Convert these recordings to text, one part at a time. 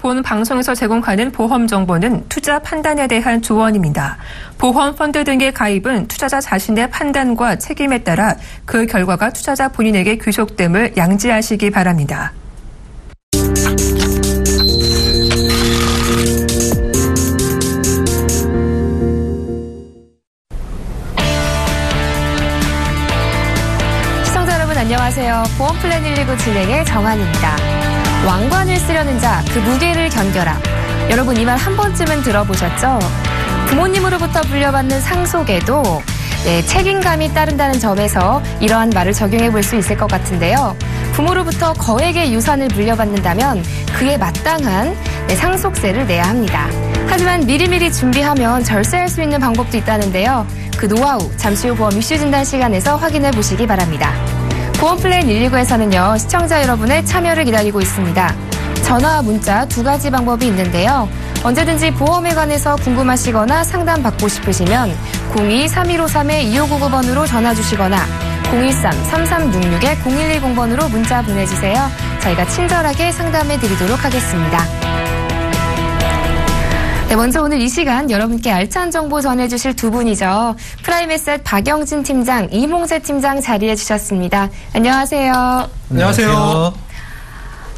본 방송에서 제공하는 보험 정보는 투자 판단에 대한 조언입니다. 보험 펀드 등의 가입은 투자자 자신의 판단과 책임에 따라 그 결과가 투자자 본인에게 귀속됨을 양지하시기 바랍니다. 안녕하세요. 보험플랜 119 진행의 정한입니다. 왕관을 쓰려는 자, 그 무게를 견뎌라. 여러분 이 말 한 번쯤은 들어보셨죠? 부모님으로부터 물려받는 상속에도 책임감이 따른다는 점에서 이러한 말을 적용해 볼 수 있을 것 같은데요. 부모로부터 거액의 유산을 물려받는다면 그에 마땅한 상속세를 내야 합니다. 하지만 미리미리 준비하면 절세할 수 있는 방법도 있다는데요. 그 노하우 잠시 후 보험 이슈 진단 시간에서 확인해 보시기 바랍니다. 보험플랜 119에서는요, 시청자 여러분의 참여를 기다리고 있습니다. 전화와 문자 두 가지 방법이 있는데요. 언제든지 보험에 관해서 궁금하시거나 상담받고 싶으시면 02-3153-2599번으로 전화 주시거나 013-3366-0110번으로 문자 보내주세요. 저희가 친절하게 상담해 드리도록 하겠습니다. 네, 먼저 오늘 이 시간 여러분께 알찬 정보 전해주실 두 분이죠. 프라임에셋 박영진 팀장, 이몽재 팀장 자리해 주셨습니다. 안녕하세요. 안녕하세요.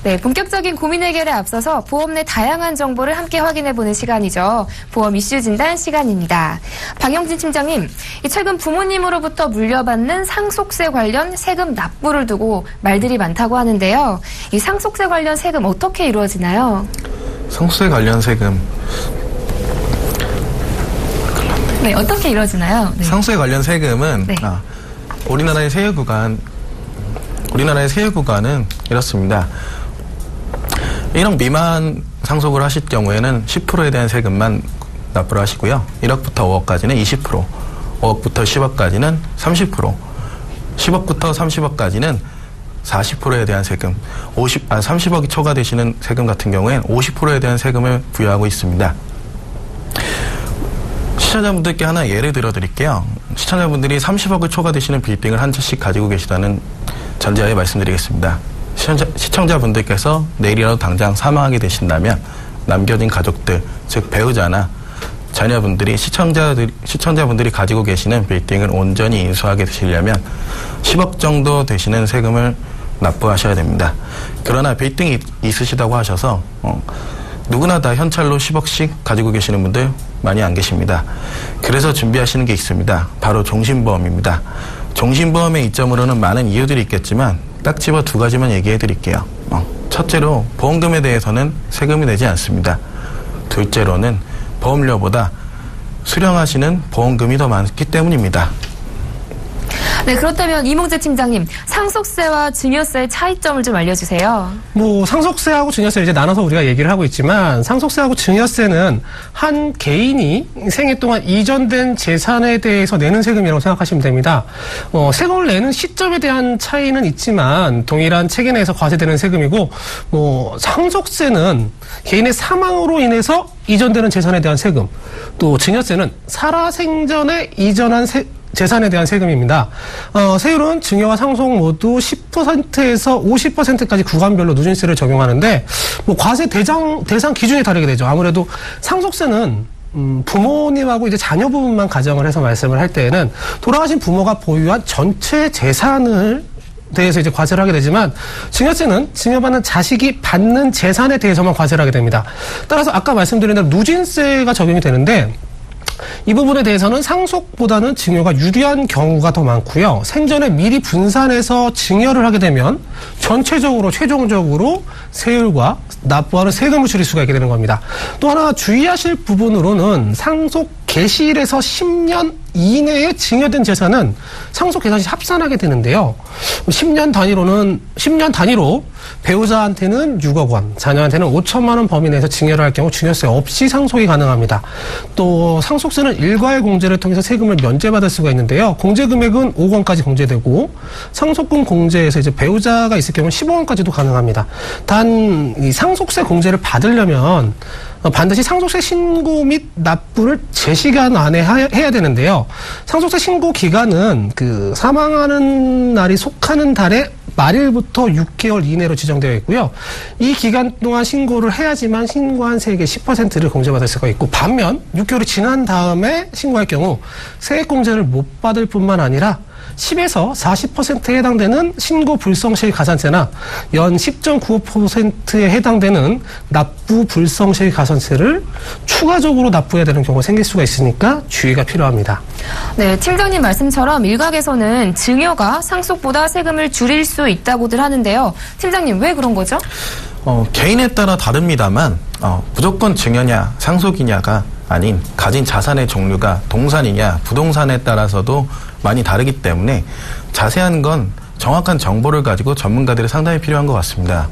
네, 본격적인 고민 해결에 앞서서 보험 내 다양한 정보를 함께 확인해보는 시간이죠. 보험 이슈 진단 시간입니다. 박영진 팀장님, 최근 부모님으로부터 물려받는 상속세 관련 세금 납부를 두고 말들이 많다고 하는데요. 이 상속세 관련 세금 어떻게 이루어지나요? 상속세 관련 세금. 네, 어떻게 이루어지나요? 네. 상속세 관련 세금은 우리나라의 세율 구간은 이렇습니다. 1억 미만 상속을 하실 경우에는 10%에 대한 세금만 납부를 하시고요. 1억부터 5억까지는 20%, 5억부터 10억까지는 30%, 10억부터 30억까지는 40%에 대한 세금, 30억이 초과되시는 세금 같은 경우엔 50%에 대한 세금을 부여하고 있습니다. 시청자분들께 하나 예를 들어드릴게요. 시청자분들이 30억을 초과되시는 빌딩을 한 채씩 가지고 계시다는 전제하에 말씀드리겠습니다. 시청자분들께서 내일이라도 당장 사망하게 되신다면 남겨진 가족들, 즉 배우자나 자녀분들이 시청자분들이 가지고 계시는 빌딩을 온전히 인수하게 되시려면 10억 정도 되시는 세금을 납부하셔야 됩니다. 그러나 빌딩이 있으시다고 하셔서 누구나 다 현찰로 10억씩 가지고 계시는 분들 많이 안 계십니다. 그래서 준비하시는 게 있습니다. 바로 종신보험입니다. 종신보험의 이점으로는 많은 이유들이 있겠지만 딱 집어 두 가지만 얘기해 드릴게요. 첫째로 보험금에 대해서는 세금이 내지 않습니다. 둘째로는 보험료보다 수령하시는 보험금이 더 많기 때문입니다. 네, 그렇다면 이몽재 팀장님, 상속세와 증여세의 차이점을 좀 알려주세요. 상속세하고 증여세 이제 나눠서 우리가 얘기를 하고 있지만, 상속세하고 증여세는 한 개인이 생애 동안 이전된 재산에 대해서 내는 세금이라고 생각하시면 됩니다. 세금을 내는 시점에 대한 차이는 있지만 동일한 체계 내에서 과세되는 세금이고, 상속세는 개인의 사망으로 인해서 이전되는 재산에 대한 세금, 또 증여세는 살아생전에 이전한 재산에 대한 세금입니다. 세율은 증여와 상속 모두 10%에서 50%까지 구간별로 누진세를 적용하는데, 과세 대상 기준이 다르게 되죠. 아무래도 상속세는 부모님하고 이제 자녀 부분만 가정을 해서 말씀을 할 때에는 돌아가신 부모가 보유한 전체 재산을 대해서 이제 과세를 하게 되지만, 증여세는 증여받는 자식이 받는 재산에 대해서만 과세를 하게 됩니다. 따라서 아까 말씀드린 대로 누진세가 적용이 되는데, 이 부분에 대해서는 상속보다는 증여가 유리한 경우가 더 많고요. 생전에 미리 분산해서 증여를 하게 되면 전체적으로 최종적으로 세율과 납부하는 세금을 줄일 수가 있게 되는 겁니다. 또 하나 주의하실 부분으로는 상속 개시일에서 10년 이내에 증여된 재산은 상속 계산 시 합산하게 되는데요. 10년 단위로 배우자한테는 6억 원, 자녀한테는 5천만 원 범위 내에서 증여를 할 경우 증여세 없이 상속이 가능합니다. 또 상속세는 일괄 공제를 통해서 세금을 면제받을 수가 있는데요. 공제 금액은 5억 원까지 공제되고, 상속금 공제에서 이제 배우자가 있을 경우는 15억 원까지도 가능합니다. 단 이 상속세 공제를 받으려면 반드시 상속세 신고 및 납부를 제 시간 안에 해야 되는데요. 상속세 신고 기간은 사망하는 날이 속하는 달에 말일부터 6개월 이내로 지정되어 있고요. 이 기간 동안 신고를 해야지만 신고한 세액의 10%를 공제받을 수가 있고, 반면 6개월이 지난 다음에 신고할 경우 세액공제를 못 받을 뿐만 아니라 10에서 40%에 해당되는 신고 불성실 가산세나 연 10.95%에 해당되는 납부 불성실 가산세를 추가적으로 납부해야 되는 경우가 생길 수가 있으니까 주의가 필요합니다. 네, 팀장님 말씀처럼 일각에서는 증여가 상속보다 세금을 줄일 수 있다고들 하는데요. 팀장님, 왜 그런 거죠? 개인에 따라 다릅니다만 무조건 증여냐 상속이냐가 아닌 가진 자산의 종류가 동산이냐 부동산에 따라서도 많이 다르기 때문에 자세한 건 정확한 정보를 가지고 전문가들의 상담이 필요한 것 같습니다.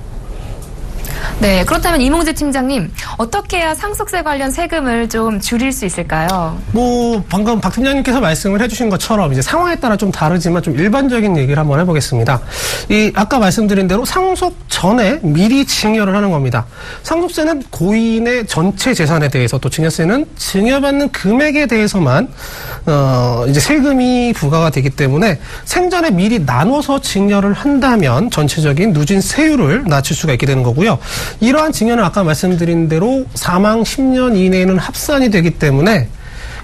네, 그렇다면 이몽재 팀장님, 어떻게 해야 상속세 관련 세금을 좀 줄일 수 있을까요? 방금 박 팀장님께서 말씀을 해주신 것처럼 이제 상황에 따라 좀 다르지만 좀 일반적인 얘기를 한번 해보겠습니다. 아까 말씀드린 대로 상속 전에 미리 증여를 하는 겁니다. 상속세는 고인의 전체 재산에 대해서, 또 증여세는 증여받는 금액에 대해서만 이제 세금이 부과가 되기 때문에 생전에 미리 나눠서 증여를 한다면 전체적인 누진 세율을 낮출 수가 있게 되는 거고요. 이러한 증여는 아까 말씀드린 대로 사망 10년 이내에는 합산이 되기 때문에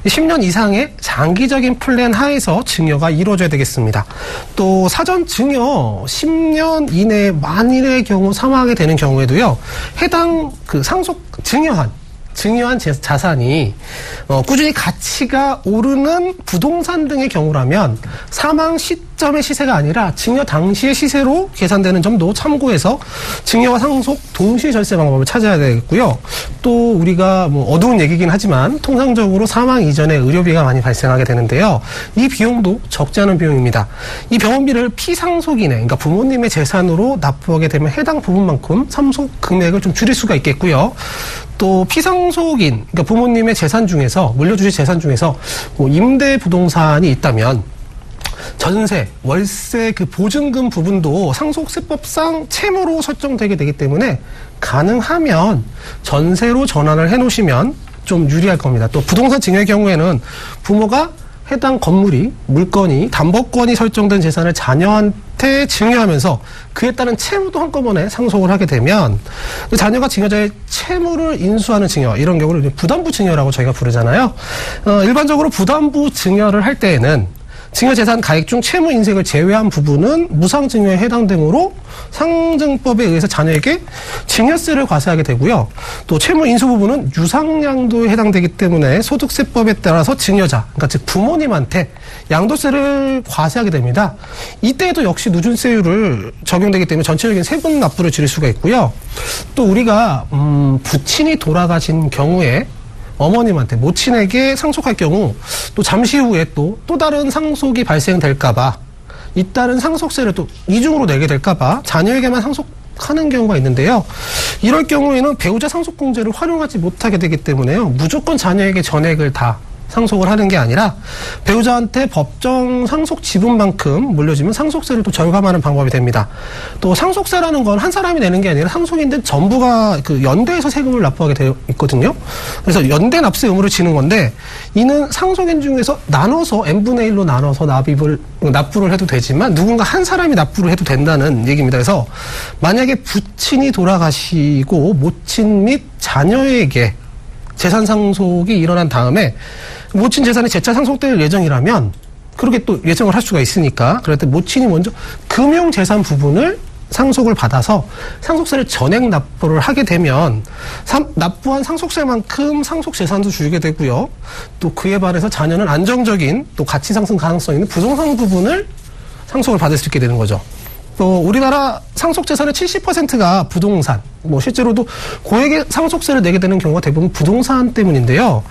10년 이상의 장기적인 플랜 하에서 증여가 이루어져야 되겠습니다. 또 사전 증여 10년 이내 만일의 경우 사망하게 되는 경우에도요, 해당 상속 증여한 자산이 꾸준히 가치가 오르는 부동산 등의 경우라면 사망 시점의 시세가 아니라 증여 당시의 시세로 계산되는 점도 참고해서 증여와 상속 동시에 절세 방법을 찾아야 되겠고요. 또 우리가 어두운 얘기긴 하지만 통상적으로 사망 이전에 의료비가 많이 발생하게 되는데요. 이 비용도 적지 않은 비용입니다. 이 병원비를 피상속인의, 그러니까 부모님의 재산으로 납부하게 되면 해당 부분만큼 상속 금액을 좀 줄일 수가 있겠고요. 또 피상속인, 그러니까 부모님의 재산 중에서, 물려주실 재산 중에서 임대 부동산이 있다면 전세, 월세 보증금 부분도 상속세법상 채무로 설정되게 되기 때문에 가능하면 전세로 전환을 해놓으시면 좀 유리할 겁니다. 또 부동산 증여의 경우에는 부모가 해당 건물이, 물건이, 담보권이 설정된 재산을 자녀한테 증여하면서 그에 따른 채무도 한꺼번에 상속을 하게 되면 자녀가 증여자의 채무를 인수하는 증여, 이런 경우를 부담부 증여라고 저희가 부르잖아요. 일반적으로 부담부 증여를 할 때에는 증여재산 가액 중 채무 인색을 제외한 부분은 무상증여에 해당되므로 상증법에 의해서 자녀에게 증여세를 과세하게 되고요. 또 채무 인수 부분은 유상양도에 해당되기 때문에 소득세법에 따라서 증여자, 그러니까 즉 부모님한테 양도세를 과세하게 됩니다. 이때에도 역시 누진세율을 적용되기 때문에 전체적인 세금 납부를 줄일 수가 있고요. 또 우리가 부친이 돌아가신 경우에 어머님한테, 모친에게 상속할 경우 또 잠시 후에 또 다른 상속이 발생될까봐 잇따른 상속세를 또 이중으로 내게 될까봐 자녀에게만 상속하는 경우가 있는데요. 이럴 경우에는 배우자 상속공제를 활용하지 못하게 되기 때문에요, 무조건 자녀에게 전액을 다 상속을 하는 게 아니라 배우자한테 법정 상속 지분만큼 물려주면 상속세를 또 절감하는 방법이 됩니다. 또 상속세라는 건 한 사람이 내는 게 아니라 상속인들 전부가 연대해서 세금을 납부하게 되어 있거든요. 그래서 연대 납세 의무를 지는 건데, 이는 상속인 중에서 나눠서 n분의 1로 나눠서 납부를 해도 되지만 누군가 한 사람이 납부를 해도 된다는 얘기입니다. 그래서 만약에 부친이 돌아가시고 모친 및 자녀에게 재산 상속이 일어난 다음에 모친 재산이 재차 상속될 예정이라면, 그렇게 또 예정을 할 수가 있으니까, 그럴 때 모친이 먼저 금융재산 부분을 상속을 받아서 상속세를 전액 납부를 하게 되면 납부한 상속세만큼 상속재산도 줄게 되고요. 또 그에 반해서 자녀는 안정적인 또 가치 상승 가능성 있는 부동산 부분을 상속을 받을 수 있게 되는 거죠. 또 우리나라 상속재산의 70%가 부동산, 실제로도 고액의 상속세를 내게 되는 경우가 대부분 부동산 때문인데요.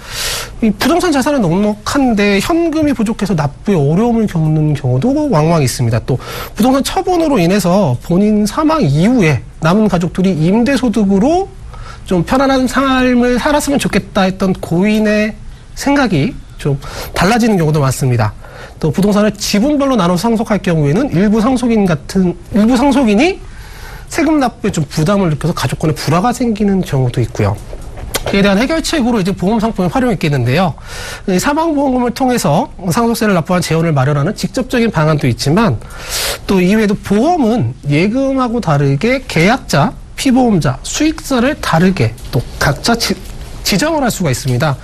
이 부동산 자산은 넉넉한데 현금이 부족해서 납부에 어려움을 겪는 경우도 왕왕 있습니다. 또 부동산 처분으로 인해서 본인 사망 이후에 남은 가족들이 임대소득으로 좀 편안한 삶을 살았으면 좋겠다 했던 고인의 생각이 좀 달라지는 경우도 많습니다. 또 부동산을 지분별로 나눠서 상속할 경우에는 일부 상속인이 세금 납부에 좀 부담을 느껴서 가족 간에 불화가 생기는 경우도 있고요. 이에 대한 해결책으로 이제 보험 상품을 활용했겠는데요. 사망보험금을 통해서 상속세를 납부한 재원을 마련하는 직접적인 방안도 있지만 또 이외에도 보험은 예금하고 다르게 계약자, 피보험자, 수익자를 다르게 또 각자 지정을 할 수가 있습니다.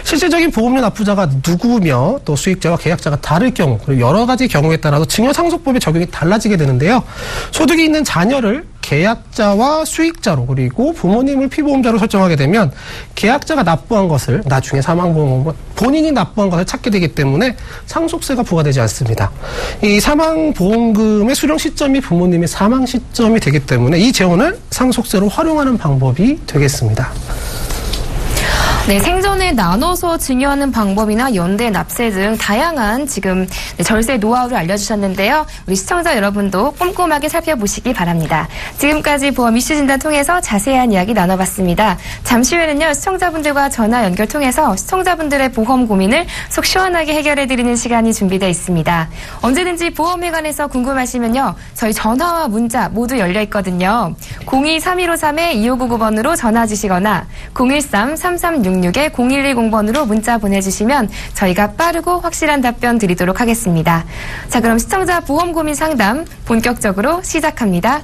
실질적인 보험료 납부자가 누구며 또 수익자와 계약자가 다를 경우 그리고 여러 가지 경우에 따라서 증여상속법의 적용이 달라지게 되는데요. 소득이 있는 자녀를 계약자와 수익자로 그리고 부모님을 피보험자로 설정하게 되면 계약자가 납부한 것을 나중에 사망보험은 본인이 납부한 것을 찾게 되기 때문에 상속세가 부과되지 않습니다. 이 사망보험금의 수령 시점이 부모님의 사망 시점이 되기 때문에 이 재원을 상속세로 활용하는 방법이 되겠습니다. 네, 생전에 나눠서 증여하는 방법이나 연대 납세 등 다양한 지금 절세 노하우를 알려주셨는데요. 우리 시청자 여러분도 꼼꼼하게 살펴보시기 바랍니다. 지금까지 보험 이슈 진단 통해서 자세한 이야기 나눠봤습니다. 잠시 후에는요, 시청자분들과 전화 연결 통해서 시청자분들의 보험 고민을 속 시원하게 해결해드리는 시간이 준비되어 있습니다. 언제든지 보험에 관해서 궁금하시면요, 저희 전화와 문자 모두 열려 있거든요. 02-3153-2599번으로 전화 주시거나 013-3366-0110번으로 문자 보내주시면 저희가 빠르고 확실한 답변 드리도록 하겠습니다. 자, 그럼 시청자 보험 고민 상담 본격적으로 시작합니다.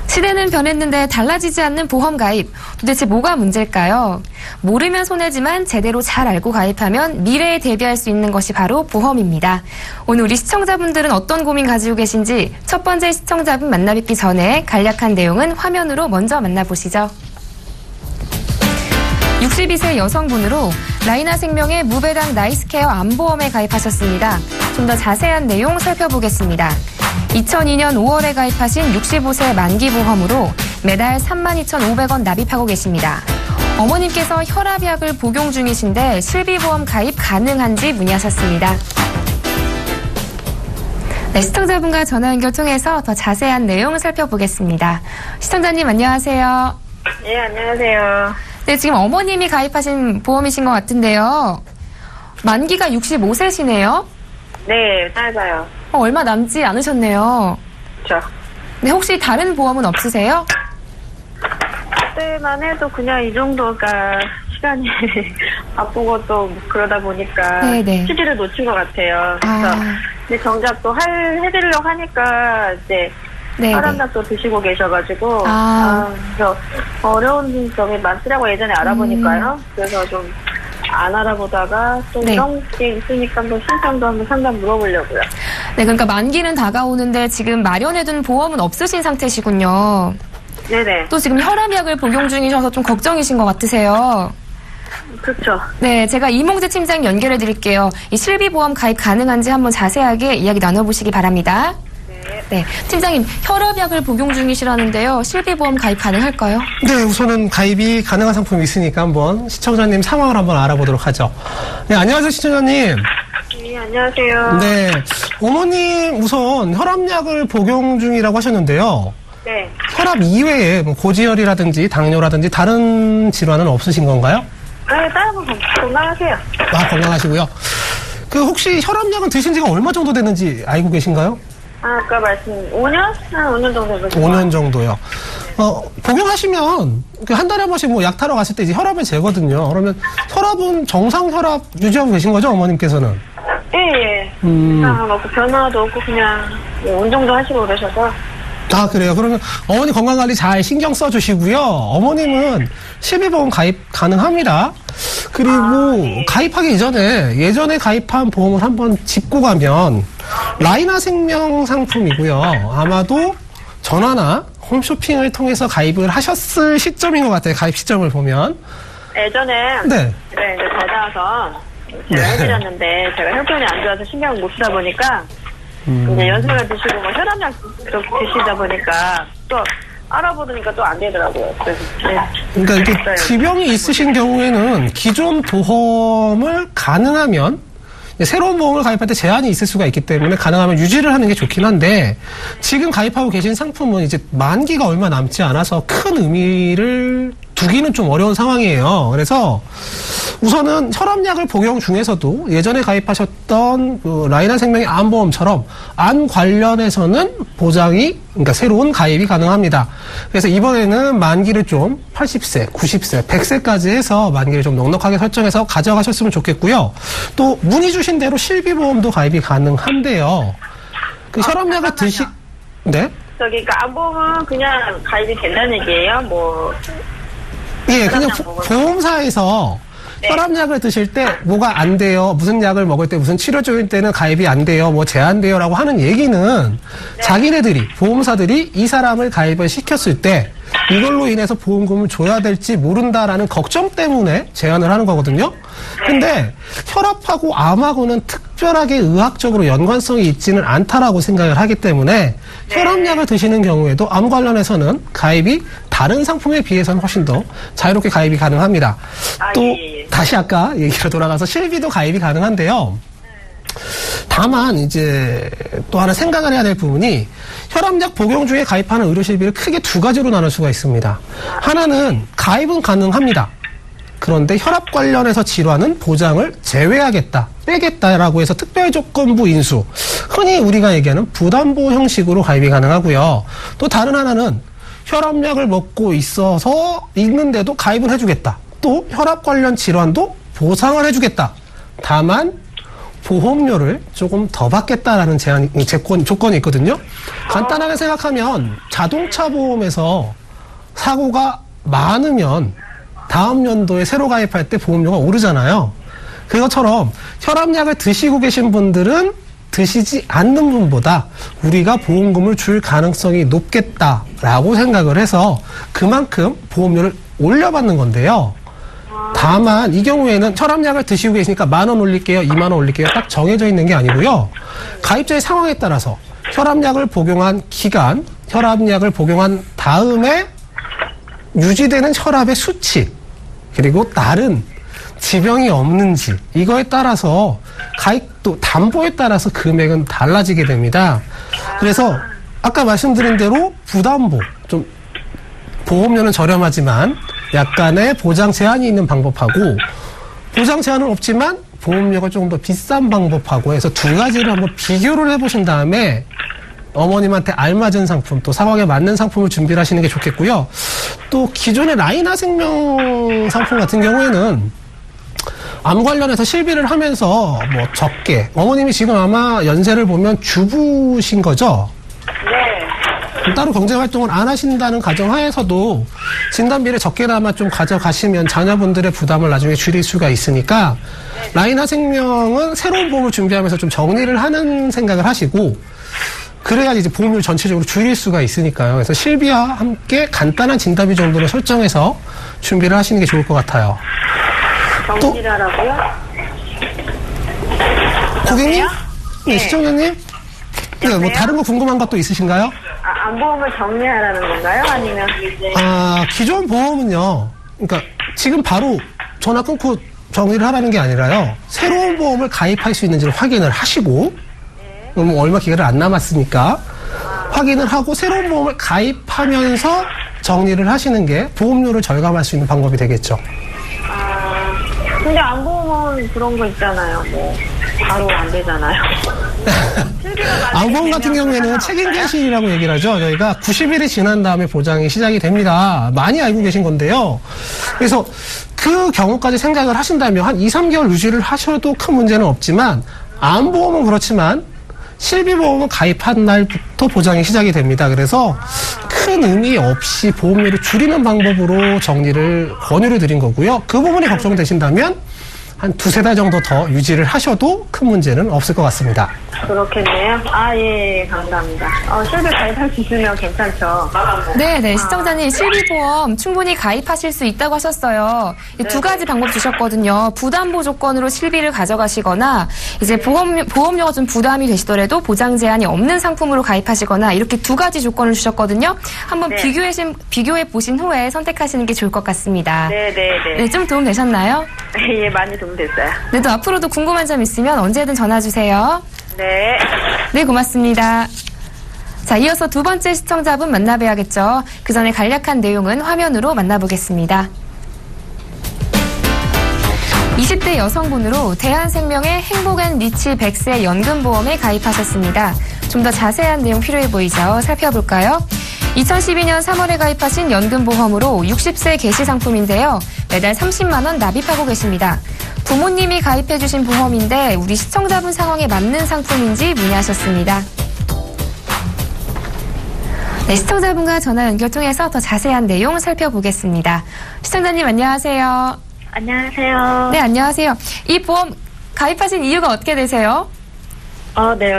시대는 변했는데 달라지지 않는 보험 가입. 도대체 뭐가 문제일까요? 모르면 손해지만 제대로 잘 알고 가입하면 미래에 대비할 수 있는 것이 바로 보험입니다. 오늘 우리 시청자분들은 어떤 고민 가지고 계신지 첫 번째 시청자분 만나뵙기 전에 간략한 내용은 화면으로 먼저 만나보시죠. 62세 여성분으로 라이나생명의 무배당 나이스케어 암보험에 가입하셨습니다. 좀 더 자세한 내용 살펴보겠습니다. 2002년 5월에 가입하신 65세 만기보험으로 매달 32,500원 납입하고 계십니다. 어머님께서 혈압약을 복용 중이신데 실비보험 가입 가능한지 문의하셨습니다. 네, 시청자분과 전화 연결 통해서 더 자세한 내용을 살펴보겠습니다. 시청자님 안녕하세요. 네, 안녕하세요. 네, 지금 어머님이 가입하신 보험이신 것 같은데요. 만기가 65세시네요. 네, 짧아요. 얼마 남지 않으셨네요. 그렇죠. 네, 혹시 다른 보험은 없으세요? 그때만 해도 그냥 이 정도가 시간이 바쁘고 또 그러다 보니까 네네. 취지를 놓친 것 같아요. 그래서 근데 정작 또 해드리려고 하니까 이제 혈압약도 드시고 계셔가지고 그래서 어려운 점이 많더라고 예전에 알아보니까요. 그래서 좀 안 알아보다가 또 이런 게 있으니까 또 신청도 한번 상담 물어보려고요. 네, 그러니까 만기는 다가오는데 지금 마련해둔 보험은 없으신 상태시군요. 네네. 또 지금 혈압약을 복용 중이셔서 좀 걱정이신 것 같으세요. 그렇죠. 네, 제가 이몽재 팀장 연결해 드릴게요. 이 실비보험 가입 가능한지 한번 자세하게 이야기 나눠보시기 바랍니다. 네, 팀장님 혈압약을 복용 중이시라는데요. 실비보험 가입 가능할까요? 네, 우선은 가입이 가능한 상품이 있으니까 한번 시청자님 상황을 한번 알아보도록 하죠. 네, 안녕하세요, 시청자님. 네, 안녕하세요. 네, 어머님 우선 혈압약을 복용 중이라고 하셨는데요. 네. 혈압 이외에 뭐 고지혈이라든지 당뇨라든지 다른 질환은 없으신 건가요? 네, 다른 건 건강하세요. 건강하시고요. 그 혹시 혈압약은 드신 지가 얼마 정도 됐는지 알고 계신가요? 아까 말씀 5년? 한 5년 정도 됐어요. 5년 정도요. 복용하시면 한 달에 한 번씩 뭐 약 타러 갔을 때 이제 혈압을 재거든요. 그러면 혈압은 정상 혈압 유지하고 계신 거죠, 어머님께서는? 예. 없고 변화도 없고 그냥 운동도 하시고 그러셔서. 그래요. 그러면 어머니 건강관리 잘 신경 써주시고요. 어머님은 실비보험 가입 가능합니다. 그리고 가입하기 이전에 예전에 가입한 보험을 한번 짚고 가면 라이나생명 상품이고요. 아마도 전화나 홈쇼핑을 통해서 가입을 하셨을 시점인 것 같아요. 가입 시점을 보면. 예전에 네. 이제 전화와서 제가 해드렸는데 제가 혈변이 안 좋아서 신경을 못 쓰다 보니까 이제 연세가 드시고 뭐 혈압약 드시다 보니까 또 알아보니까 또 안 되더라고요. 그래서 그러니까 이렇게 지병이 있으신 경우에는 기존 보험을 가능하면 새로운 보험을 가입할 때 제한이 있을 수가 있기 때문에 가능하면 유지를 하는 게 좋긴 한데 지금 가입하고 계신 상품은 이제 만기가 얼마 남지 않아서 큰 의미를 두기는 좀 어려운 상황이에요. 그래서 우선은 혈압약을 복용 중에서도 예전에 가입하셨던 그 라이나생명의 암보험처럼 암 관련해서는 보장이, 그러니까 새로운 가입이 가능합니다. 그래서 이번에는 만기를 좀 80세, 90세, 100세까지 해서 만기를 좀 넉넉하게 설정해서 가져가셨으면 좋겠고요. 또 문의 주신 대로 실비보험도 가입이 가능한데요. 그 혈압약을 네? 저기, 그러니까 암보험은 그냥 가입이 된다는 얘기예요? 뭐. 예, 그냥 보험사에서 네. 혈압약을 드실 때 뭐가 안 돼요, 무슨 약을 먹을 때 무슨 치료 중일 때는 가입이 안 돼요, 뭐 제한돼요 라고 하는 얘기는 네. 자기네들이, 보험사들이 이 사람을 가입을 시켰을 때 이걸로 인해서 보험금을 줘야 될지 모른다라는 걱정 때문에 제한을 하는 거거든요. 근데 혈압하고 암하고는 특별하게 의학적으로 연관성이 있지는 않다라고 생각을 하기 때문에 혈압약을 드시는 경우에도 암 관련해서는 가입이 다른 상품에 비해서는 훨씬 더 자유롭게 가입이 가능합니다. 또 다시 아까 얘기로 돌아가서 실비도 가입이 가능한데요. 다만 이제 또 하나 생각을 해야 될 부분이 혈압약 복용 중에 가입하는 의료실비를 크게 두 가지로 나눌 수가 있습니다. 하나는 가입은 가능합니다. 그런데 혈압 관련해서 질환은 보장을 제외하겠다, 빼겠다라고 해서 특별조건부 인수, 흔히 우리가 얘기하는 부담보 형식으로 가입이 가능하고요. 또 다른 하나는 혈압약을 먹고 있는데도 가입을 해주겠다. 또 혈압 관련 질환도 보상을 해주겠다. 다만 보험료를 조금 더 받겠다라는 조건이 있거든요. 간단하게 생각하면 자동차 보험에서 사고가 많으면 다음 연도에 새로 가입할 때 보험료가 오르잖아요. 그것처럼 혈압약을 드시고 계신 분들은 드시지 않는 분보다 우리가 보험금을 줄 가능성이 높겠다라고 생각을 해서 그만큼 보험료를 올려받는 건데요. 다만 이 경우에는 혈압약을 드시고 계시니까 10,000원 올릴게요, 20,000원 올릴게요 딱 정해져 있는 게 아니고요. 가입자의 상황에 따라서 혈압약을 복용한 기간, 혈압약을 복용한 다음에 유지되는 혈압의 수치, 그리고 다른 지병이 없는지, 이거에 따라서 가입도 담보에 따라서 금액은 달라지게 됩니다. 그래서 아까 말씀드린 대로 부담보, 좀 보험료는 저렴하지만 약간의 보장 제한이 있는 방법하고 보장 제한은 없지만 보험료가 조금 더 비싼 방법하고 해서 두 가지를 한번 비교를 해보신 다음에 어머님한테 알맞은 상품, 또 상황에 맞는 상품을 준비를 하시는 게 좋겠고요. 또 기존의 라이나생명 상품 같은 경우에는 암 관련해서 실비를 하면서 뭐 적게, 어머님이 지금 아마 연세를 보면 주부신 거죠? 네. 따로 경제활동을 안 하신다는 가정하에서도 진단비를 적게나마 좀 가져가시면 자녀분들의 부담을 나중에 줄일 수가 있으니까 라이나생명은 새로운 보험을 준비하면서 좀 정리를 하는 생각을 하시고, 그래야지 이제 보험료를 전체적으로 줄일 수가 있으니까요. 그래서 실비와 함께 간단한 진단비 정도를 설정해서 준비를 하시는 게 좋을 것 같아요. 정리를 하라고요? 고객님? 네, 시청자님? 네, 뭐 다른 거 궁금한 것도 있으신가요? 암보험을 정리하라는 건가요? 아니면 기존 보험은요, 그러니까 지금 바로 전화 끊고 정리를 하라는 게 아니라요, 새로운 보험을 가입할 수 있는지를 확인을 하시고, 뭐 얼마 기간이 안 남았으니까 확인을 하고 새로운 보험을 가입하면서 정리를 하시는 게 보험료를 절감할 수 있는 방법이 되겠죠. 근데 암보험은 그런 거 있잖아요. 뭐 바로 안 되잖아요. 암보험 같은 경우에는 책임개시라고 얘기를 하죠. 저희가 90일이 지난 다음에 보장이 시작이 됩니다. 많이 알고 계신 건데요. 그래서 그 경우까지 생각을 하신다면 한 2, 3개월 유지를 하셔도 큰 문제는 없지만, 암보험은 그렇지만 실비보험은 가입한 날부터 보장이 시작이 됩니다. 그래서 큰 의미 없이 보험료를 줄이는 방법으로 정리를 권유를 드린 거고요. 그 부분이 걱정되신다면 한 2-3달 정도 더 유지를 하셔도 큰 문제는 없을 것 같습니다. 그렇겠네요. 예, 감사합니다. 실비 가입할 수 있으면 괜찮죠? 네, 시청자님, 실비보험 충분히 가입하실 수 있다고 하셨어요. 두 가지 방법 주셨거든요. 부담보 조건으로 실비를 가져가시거나, 이제 보험료가 좀 부담이 되시더라도 보장 제한이 없는 상품으로 가입하시거나, 이렇게 두 가지 조건을 주셨거든요. 한번 비교해 보신 후에 선택하시는 게 좋을 것 같습니다. 네, 좀 도움 되셨나요? 예, 많이 도움됐어요. 네, 또 앞으로도 궁금한 점 있으면 언제든 전화 주세요. 네. 네, 고맙습니다. 자, 이어서 두 번째 시청자분 만나봐야겠죠. 그 전에 간략한 내용은 화면으로 만나보겠습니다. 20대 여성분으로 대한생명의 행복앤 리치 100세 연금보험에 가입하셨습니다. 좀 더 자세한 내용 필요해 보이죠? 살펴볼까요? 2012년 3월에 가입하신 연금보험으로 60세 개시 상품인데요. 매달 30만 원 납입하고 계십니다. 부모님이 가입해주신 보험인데 우리 시청자분 상황에 맞는 상품인지 문의하셨습니다. 네, 시청자분과 전화 연결 통해서 더 자세한 내용 살펴보겠습니다. 시청자님 안녕하세요. 안녕하세요. 네, 안녕하세요. 이 보험 가입하신 이유가 어떻게 되세요? 네,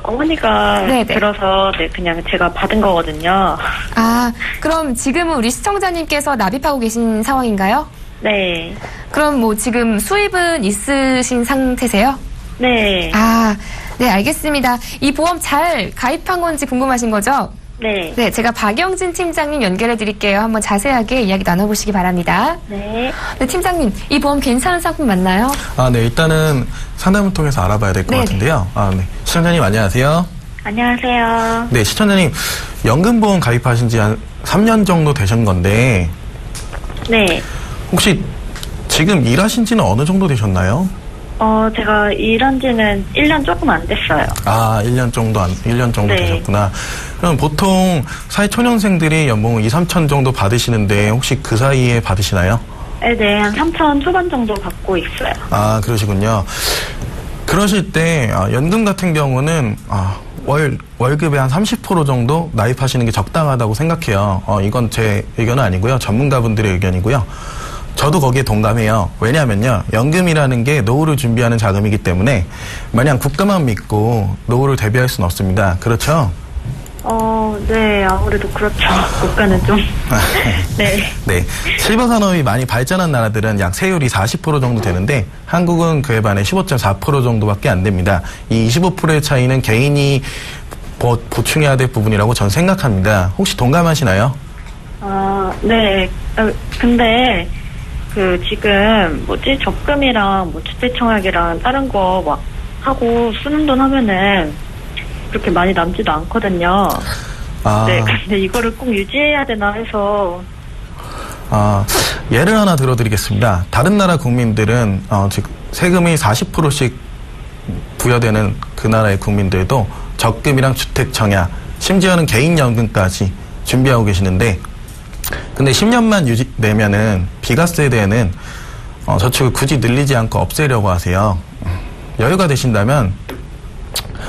어머니가 네네. 들어서, 그냥 제가 받은 거거든요. 아, 그럼 지금은 우리 시청자님께서 납입하고 계신 상황인가요? 네. 그럼 뭐 지금 수입은 있으신 상태세요? 네. 아, 네, 알겠습니다. 이 보험 잘 가입한 건지 궁금하신 거죠? 네. 네, 제가 박영진 팀장님 연결해 드릴게요. 한번 자세하게 이야기 나눠보시기 바랍니다. 네. 네, 팀장님, 이 보험 괜찮은 상품 맞나요? 네. 일단은 상담을 통해서 알아봐야 될 것 같은데요. 네. 시청자님 안녕하세요. 안녕하세요. 네, 시청자님 연금보험 가입하신 지 한 3년 정도 되신 건데 네. 혹시 지금 일하신 지는 어느 정도 되셨나요? 제가 일한 지는 1년 조금 안 됐어요. 1년 정도 네. 되셨구나. 그럼 보통 사회초년생들이 연봉을 2, 3천 정도 받으시는데 혹시 그 사이에 받으시나요? 네, 한 3천 초반 정도 받고 있어요. 그러시군요. 그러실 때 연금 같은 경우는 월급의 한 30% 정도 나입하시는 게 적당하다고 생각해요. 이건 제 의견은 아니고요. 전문가분들의 의견이고요. 저도 거기에 동감해요. 왜냐하면요, 연금이라는 게 노후를 준비하는 자금이기 때문에 마냥 국가만 믿고 노후를 대비할 수는 없습니다. 그렇죠? 네, 아무래도 그렇죠. 국가는 좀. 네. 네. 실버 산업이 많이 발전한 나라들은 약 세율이 40% 정도 되는데 한국은 그에 반해 15.4% 정도밖에 안 됩니다. 이 25%의 차이는 개인이 보충해야 될 부분이라고 전 생각합니다. 혹시 동감하시나요? 네. 근데 지금 적금이랑 주택청약이랑 다른 거 막 하고 쓰는 돈 하면은 그렇게 많이 남지도 않거든요. 네, 근데 이거를 꼭 유지해야 되나 해서. 예를 하나 들어드리겠습니다. 다른 나라 국민들은 즉 세금이 40%씩 부여되는 그 나라의 국민들도 적금이랑 주택청약, 심지어는 개인연금까지 준비하고 계시는데, 근데 10년만 내면은 비과세대에는 저축을 굳이 늘리지 않고 없애려고 하세요. 여유가 되신다면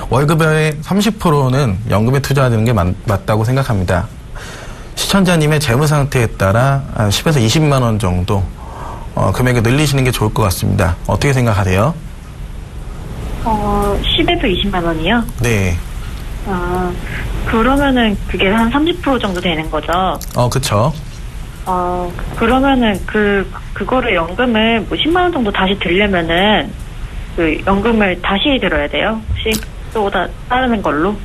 월급의 30%는 연금에 투자하는 게 맞다고 생각합니다. 시청자님의 재무 상태에 따라 한 10에서 20만 원 정도 금액을 늘리시는 게 좋을 것 같습니다. 어떻게 생각하세요? 10에서 20만 원이요? 네. 그러면은 그게 한 30% 정도 되는 거죠? 그쵸. 그러면은 그거를 연금을 10만 원 정도 다시 들려면은 연금을 다시 들어야 돼요? 혹시 또 다른 걸로?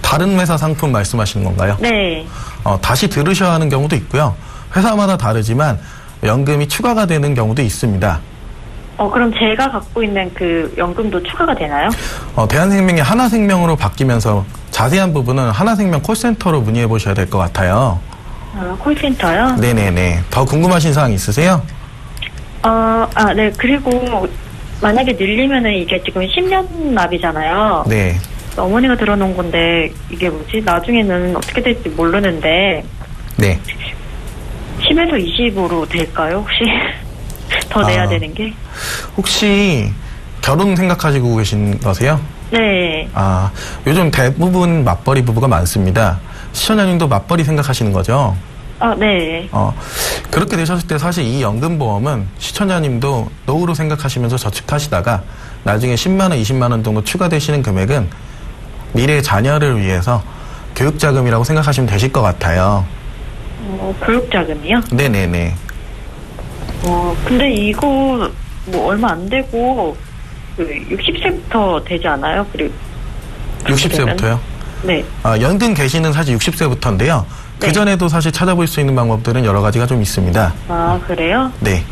다른 회사 상품 말씀하시는 건가요? 네. 다시 들으셔야 하는 경우도 있고요. 회사마다 다르지만 연금이 추가가 되는 경우도 있습니다. 그럼 제가 갖고 있는 연금도 추가가 되나요? 대한생명이 하나생명으로 바뀌면서 자세한 부분은 하나생명 콜센터로 문의해 보셔야 될 것 같아요. 콜센터요? 네네네. 더 궁금하신 사항 있으세요? 네. 그리고 만약에 늘리면은 이게 지금 10년 납이잖아요. 네. 어머니가 들어놓은 건데 이게 나중에는 어떻게 될지 모르는데. 네. 10에서 20으로 될까요, 혹시? 더 내야 되는 게? 혹시 결혼 생각하시고 계신 거세요? 네. 요즘 대부분 맞벌이 부부가 많습니다. 시청자님도 맞벌이 생각하시는 거죠? 네. 그렇게 되셨을 때 사실 이 연금보험은 시청자님도 노후로 생각하시면서 저축하시다가 나중에 10만 원, 20만 원 정도 추가되시는 금액은 미래의 자녀를 위해서 교육자금이라고 생각하시면 되실 것 같아요. 교육자금이요? 네네네. 근데 이거 얼마 안 되고 60세부터 되지 않아요? 그리고 60세부터요? 네. 연금 개시는 사실 60세부터인데요. 네. 그전에도 사실 찾아볼 수 있는 방법들은 여러 가지가 좀 있습니다. 그래요? 네.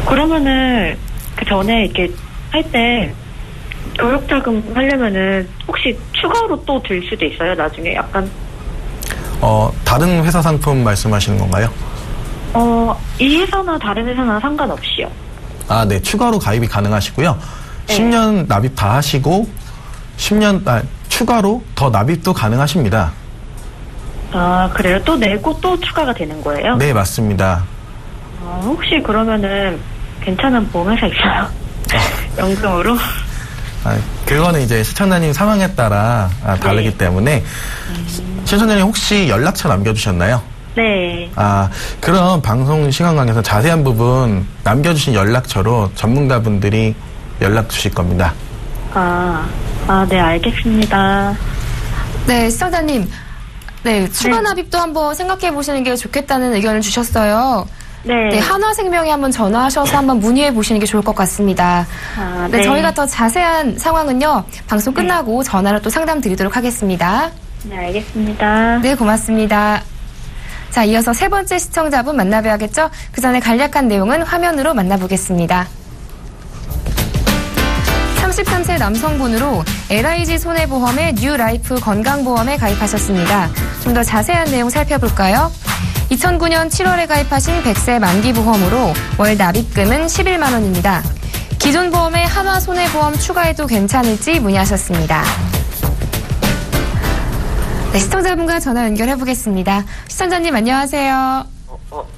그러면은 그 전에 이렇게 할 때 교육자금 하려면은 혹시 추가로 또 들 수도 있어요? 나중에 약간 다른 회사 상품 말씀하시는 건가요? 이 회사나 다른 회사나 상관없이요. 아, 네. 추가로 가입이 가능하시고요. 네. 10년 납입 다 하시고 10년 추가로 더 납입도 가능하십니다. 아, 그래요? 또 내고 또 추가가 되는 거예요? 네, 맞습니다. 혹시 그러면은 괜찮은 보험회사 있어요? 연금으로? 그거는 이제 시청자님 상황에 따라 다르기 네. 때문에 시청자님 혹시 연락처 남겨주셨나요? 네. 그럼 방송 시간 관계에서 자세한 부분 남겨주신 연락처로 전문가분들이 연락 주실 겁니다. 네, 알겠습니다. 네, 시청자님. 네, 추가 납입도 한번 생각해 보시는 게 좋겠다는 의견을 주셨어요. 네, 한화생명에 한번 전화하셔서 한번 문의해 보시는 게 좋을 것 같습니다. 네, 저희가 더 자세한 상황은요, 방송 끝나고 전화로 또 상담 드리도록 하겠습니다. 네, 알겠습니다. 네, 고맙습니다. 자, 이어서 세 번째 시청자분 만나봐야겠죠? 그 전에 간략한 내용은 화면으로 만나보겠습니다. 33세 남성분으로 LIG 손해보험의 뉴라이프 건강보험에 가입하셨습니다. 좀 더 자세한 내용 살펴볼까요? 2009년 7월에 가입하신 100세 만기보험으로 월 납입금은 11만 원입니다. 기존 보험에 한화 손해보험 추가해도 괜찮을지 문의하셨습니다. 네, 시청자분과 전화 연결해 보겠습니다. 시청자님 안녕하세요.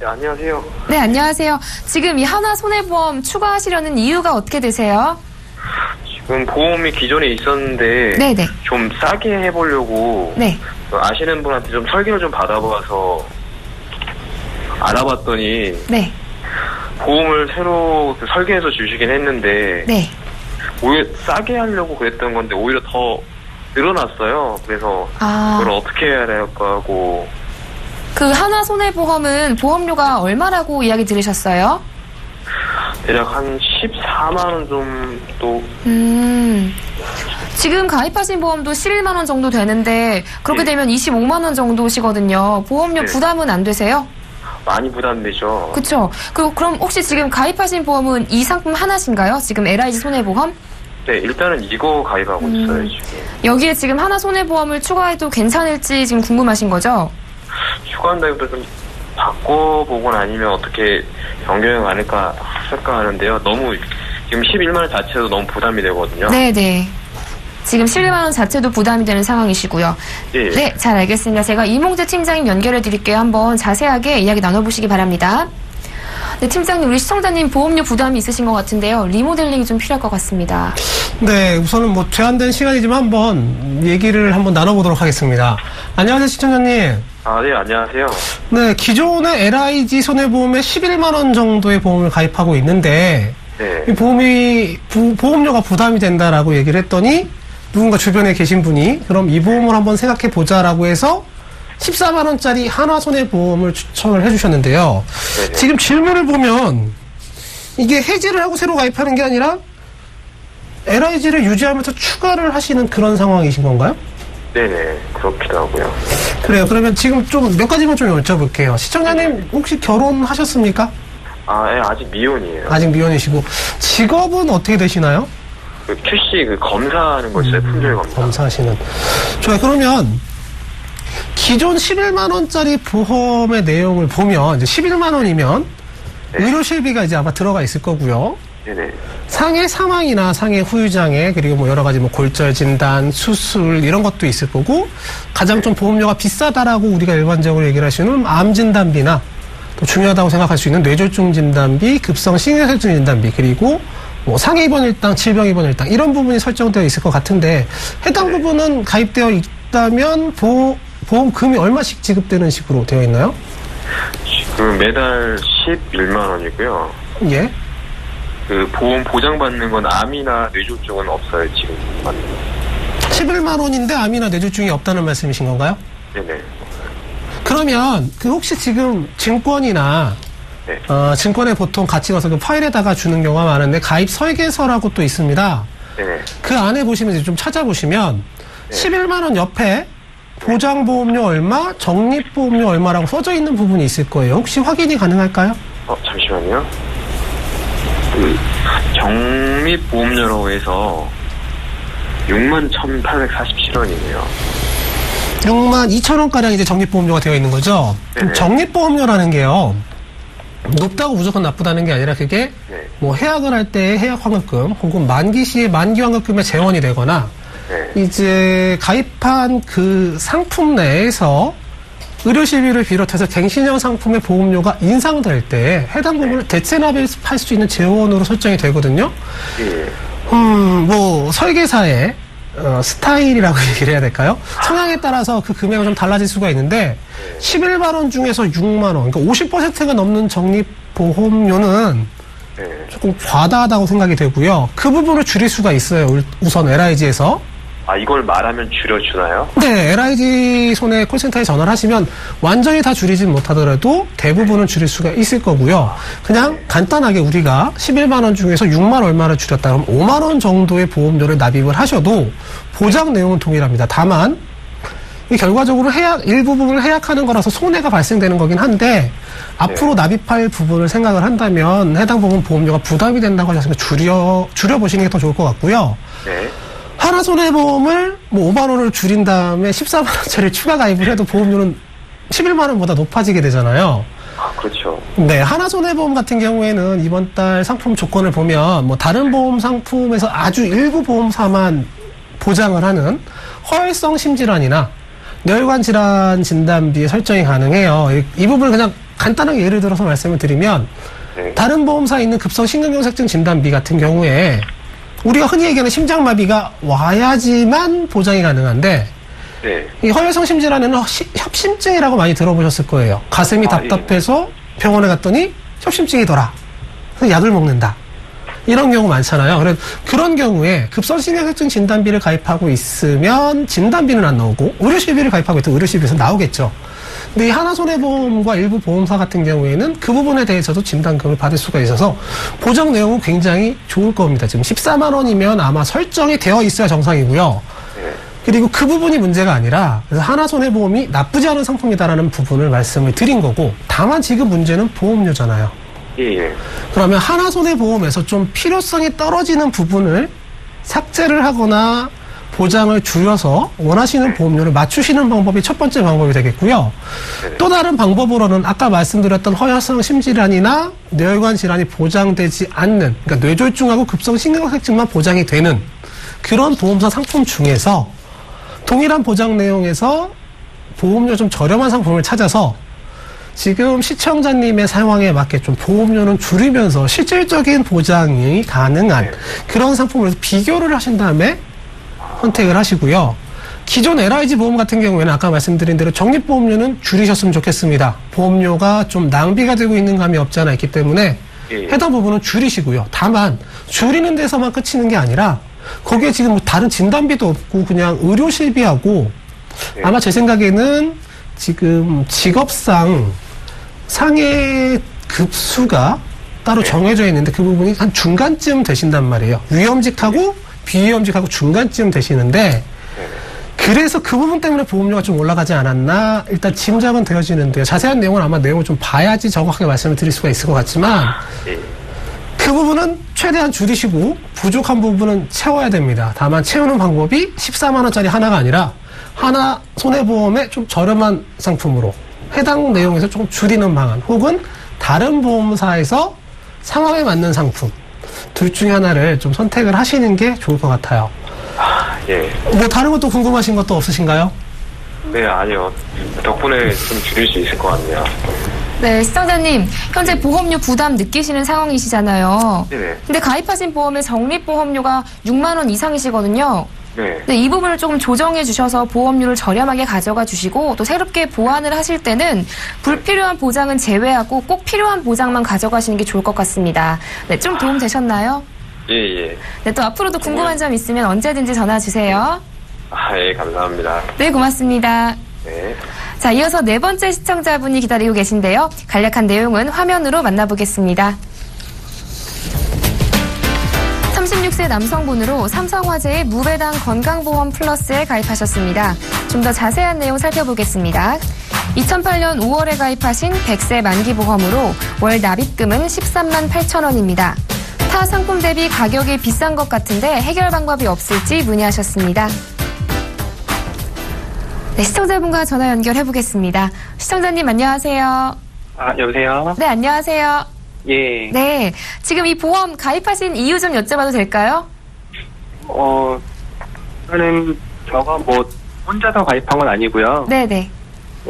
네, 안녕하세요. 네, 안녕하세요. 지금 이 한화 손해보험 추가하시려는 이유가 어떻게 되세요? 지금 보험이 기존에 있었는데 네네. 좀 싸게 해보려고 네. 아시는 분한테 좀 설계를 좀 받아봐서 알아봤더니 네. 보험을 새로 설계해서 주시긴 했는데 네. 오히려 싸게 하려고 그랬던 건데 오히려 더 늘어났어요. 그래서 그걸 어떻게 해야 될까 하고. 그 한화 손해보험은 보험료가 얼마라고 이야기 들으셨어요? 대략 한 14만 원 정도. 지금 가입하신 보험도 11만 원 정도 되는데 그렇게 되면 25만 원 정도시거든요. 보험료 부담은 안 되세요? 많이 부담되죠. 그렇죠. 그럼 혹시 지금 가입하신 보험은 이 상품 하나신가요? 지금 LIG 손해보험? 네, 일단은 이거 가입하고 있어요, 지금. 여기에 지금 한화 손해보험을 추가해도 괜찮을지 지금 궁금하신 거죠? 추가한다기보다 좀 바꿔보거나 아니면 어떻게 변경이 가능할까 하는데요. 너무 지금 11만 원 자체도 너무 부담이 되거든요. 네네. 지금 11만 원 자체도 부담이 되는 상황이시고요. 예. 네, 잘 알겠습니다. 제가 이몽재 팀장님 연결해 드릴게요. 한번 자세하게 이야기 나눠보시기 바랍니다. 네, 팀장님, 우리 시청자님 보험료 부담이 있으신 것 같은데요. 리모델링이 좀 필요할 것 같습니다. 네, 우선은 뭐 제한된 시간이지만 한번 얘기를 한번 나눠보도록 하겠습니다. 안녕하세요, 시청자님. 네, 안녕하세요. 네, 기존의 LIG 손해보험에 11만 원 정도의 보험을 가입하고 있는데 네. 이 보험료가 부담이 된다라고 얘기를 했더니 누군가 주변에 계신 분이 그럼 이 보험을 한번 생각해 보자라고 해서 14만 원짜리 한화손해보험을 추천을 해주셨는데요. 네네. 지금 질문을 보면 이게 해지를 하고 새로 가입하는 게 아니라 LIG를 유지하면서 추가를 하시는 그런 상황이신 건가요? 네네, 그렇기도 하고요. 그래요. 그러면 지금 좀 몇 가지만 좀 여쭤볼게요. 시청자님 혹시 결혼하셨습니까? 네, 아직 미혼이에요. 아직 미혼이시고 직업은 어떻게 되시나요? QC 검사하는 거 있어요. 품질 검사. 검사하시는. 좋아요. 그러면 기존 11만 원짜리 보험의 내용을 보면 이제 11만 원이면 의료실비가 이제 아마 들어가 있을 거고요. 네네. 상해 상황이나 상해 후유장애 그리고 뭐 여러 가지 뭐 골절 진단, 수술 이런 것도 있을 거고 가장 좀 보험료가 비싸다라고 우리가 일반적으로 얘기를 하시는 암 진단비나 또 중요하다고 생각할 수 있는 뇌졸중 진단비, 급성 신경쇠증 진단비 그리고 뭐 상해 입원 일당, 질병 입원 일당 이런 부분이 설정되어 있을 것 같은데 해당 부분은 가입되어 있다면 보험금이 얼마씩 지급되는 식으로 되어 있나요? 지금 매달 11만 원이고요. 예. 그 보험 보장받는 건 암이나 뇌졸중은 없어요, 지금. 11만 원인데 암이나 뇌졸중이 없다는 말씀이신 건가요? 네네. 그러면 그 혹시 지금 증권이나 증권에 보통 같이 가서 그 파일에다가 주는 경우가 많은데 가입 설계서라고 또 있습니다. 네네. 그 안에 보시면 이제 좀 찾아보시면 11만 원 옆에 보장보험료 얼마, 적립보험료 얼마라고 써져 있는 부분이 있을 거예요. 혹시 확인이 가능할까요? 잠시만요. 그 적립보험료라고 해서 61,847원이네요. 62,000원가량 이제 적립보험료가 되어 있는 거죠? 적립보험료라는 게요, 높다고 무조건 나쁘다는 게 아니라 그게 뭐 해약을 할 때 해약환급금 혹은 만기 시에 만기환급금에 재원이 되거나 이제 가입한 그 상품 내에서 의료시비를 비롯해서 갱신형 상품의 보험료가 인상될 때 해당 부분을 대체 납입할 수 있는 재원으로 설정이 되거든요. 뭐 설계사의 스타일이라고 얘기를 해야 될까요? 성향에 따라서 그 금액은 좀 달라질 수가 있는데 11만 원 중에서 6만 원, 그러니까 50%가 넘는 적립보험료는 조금 과다하다고 생각이 되고요. 그 부분을 줄일 수가 있어요. 우선 LIG에서. 아, 이걸 말하면 줄여주나요? 네, LIG 손해 콜센터에 전화를 하시면 완전히 다 줄이진 못하더라도 대부분은 줄일 수가 있을 거고요. 그냥 간단하게 우리가 11만 원 중에서 6만 얼마를 줄였다 그러면 5만 원 정도의 보험료를 납입을 하셔도 보장 내용은 동일합니다. 다만 이 결과적으로 일부분을 해약하는 거라서 손해가 발생되는 거긴 한데 앞으로 납입할 부분을 생각을 한다면 해당 부분 보험료가 부담이 된다고 하셨으면 줄여보시는 게 더 좋을 것 같고요. 네. 하나손해보험을 뭐 5만 원을 줄인 다음에 14만 원짜리 추가 가입을 해도 보험료는 11만 원보다 높아지게 되잖아요. 아, 그렇죠. 네, 하나손해보험 같은 경우에는 이번 달 상품 조건을 보면 뭐 다른 보험 상품에서 아주 일부 보험사만 보장을 하는 허혈성 심질환이나 뇌혈관 질환 진단비의 설정이 가능해요. 이 부분을 그냥 간단하게 예를 들어서 말씀을 드리면 다른 보험사에 있는 급성 심근경색증 진단비 같은 경우에 우리가 흔히 얘기하는 심장마비가 와야지만 보장이 가능한데 이 허혈성 심질환에는 협심증이라고 많이 들어보셨을 거예요. 가슴이 답답해서 병원에 갔더니 협심증이더라. 그래서 약을 먹는다. 이런 경우 많잖아요. 그런 경우에 급성심근경색증 진단비를 가입하고 있으면 진단비는 안 나오고 의료시비를 가입하고 있다면 의료시비에서 나오겠죠. 근데 이 하나손해보험과 일부 보험사 같은 경우에는 그 부분에 대해서도 진단금을 받을 수가 있어서 보장 내용은 굉장히 좋을 겁니다. 지금 14만 원이면 아마 설정이 되어 있어야 정상이고요. 그리고 그 부분이 문제가 아니라 그래서 하나손해보험이 나쁘지 않은 상품이다라는 부분을 말씀을 드린 거고 다만 지금 문제는 보험료잖아요. 그러면 하나손해보험에서 좀 필요성이 떨어지는 부분을 삭제를 하거나 보장을 줄여서 원하시는 보험료를 맞추시는 방법이 첫 번째 방법이 되겠고요. 또 다른 방법으로는 아까 말씀드렸던 허혈성 심질환이나 뇌혈관 질환이 보장되지 않는, 그러니까 뇌졸중하고 급성 심근경색증만 보장이 되는 그런 보험사 상품 중에서 동일한 보장 내용에서 보험료 좀 저렴한 상품을 찾아서 지금 시청자님의 상황에 맞게 좀 보험료는 줄이면서 실질적인 보장이 가능한 그런 상품을 비교를 하신 다음에 선택을 하시고요. 기존 LIG 보험 같은 경우에는 아까 말씀드린 대로 적립보험료는 줄이셨으면 좋겠습니다. 보험료가 좀 낭비가 되고 있는 감이 없지 않아 있기 때문에 해당 부분은 줄이시고요. 다만 줄이는 데서만 그치는 게 아니라 거기에 지금 뭐 다른 진단비도 없고 그냥 의료실비하고 아마 제 생각에는 지금 직업상 상해 급수가 따로 정해져 있는데 그 부분이 한 중간쯤 되신단 말이에요. 위험직하고 비위험직하고 중간쯤 되시는데 그래서 그 부분 때문에 보험료가 좀 올라가지 않았나 일단 짐작은 되어지는데요. 자세한 내용은 아마 내용을 좀 봐야지 정확하게 말씀을 드릴 수가 있을 것 같지만 그 부분은 최대한 줄이시고 부족한 부분은 채워야 됩니다. 다만 채우는 방법이 14만 원짜리 하나가 아니라 하나 손해보험의 좀 저렴한 상품으로 해당 내용에서 조금 줄이는 방안 혹은 다른 보험사에서 상황에 맞는 상품 둘 중에 하나를 좀 선택을 하시는 게 좋을 것 같아요. 뭐 다른 것도 궁금하신 것도 없으신가요? 네, 아니요. 덕분에 좀 줄일 수 있을 것 같네요. 네, 시청자님, 현재 보험료 부담 느끼시는 상황이시잖아요. 네네. 근데 가입하신 보험의 적립보험료가 6만 원 이상이시거든요. 네. 이 부분을 조금 조정해 주셔서 보험료를 저렴하게 가져가 주시고 또 새롭게 보완을 하실 때는 불필요한 보장은 제외하고 꼭 필요한 보장만 가져가시는 게 좋을 것 같습니다. 네, 좀 도움 되셨나요? 예. 네, 또 앞으로도 궁금한 점 있으면 언제든지 전화 주세요. 예, 감사합니다. 네, 고맙습니다. 네. 자, 이어서 네 번째 시청자분이 기다리고 계신데요. 간략한 내용은 화면으로 만나보겠습니다. 36세 남성분으로 삼성화재의 무배당 건강보험 플러스에 가입하셨습니다. 좀 더 자세한 내용 살펴보겠습니다. 2008년 5월에 가입하신 100세 만기보험으로 월 납입금은 13만 8천 원입니다. 타 상품 대비 가격이 비싼 것 같은데 해결 방법이 없을지 문의하셨습니다. 네, 시청자분과 전화 연결해 보겠습니다. 시청자님 안녕하세요. 여보세요? 네, 안녕하세요. 예. 네, 지금 이 보험 가입하신 이유 좀 여쭤봐도 될까요? 저는 혼자서 가입한 건 아니고요. 네네.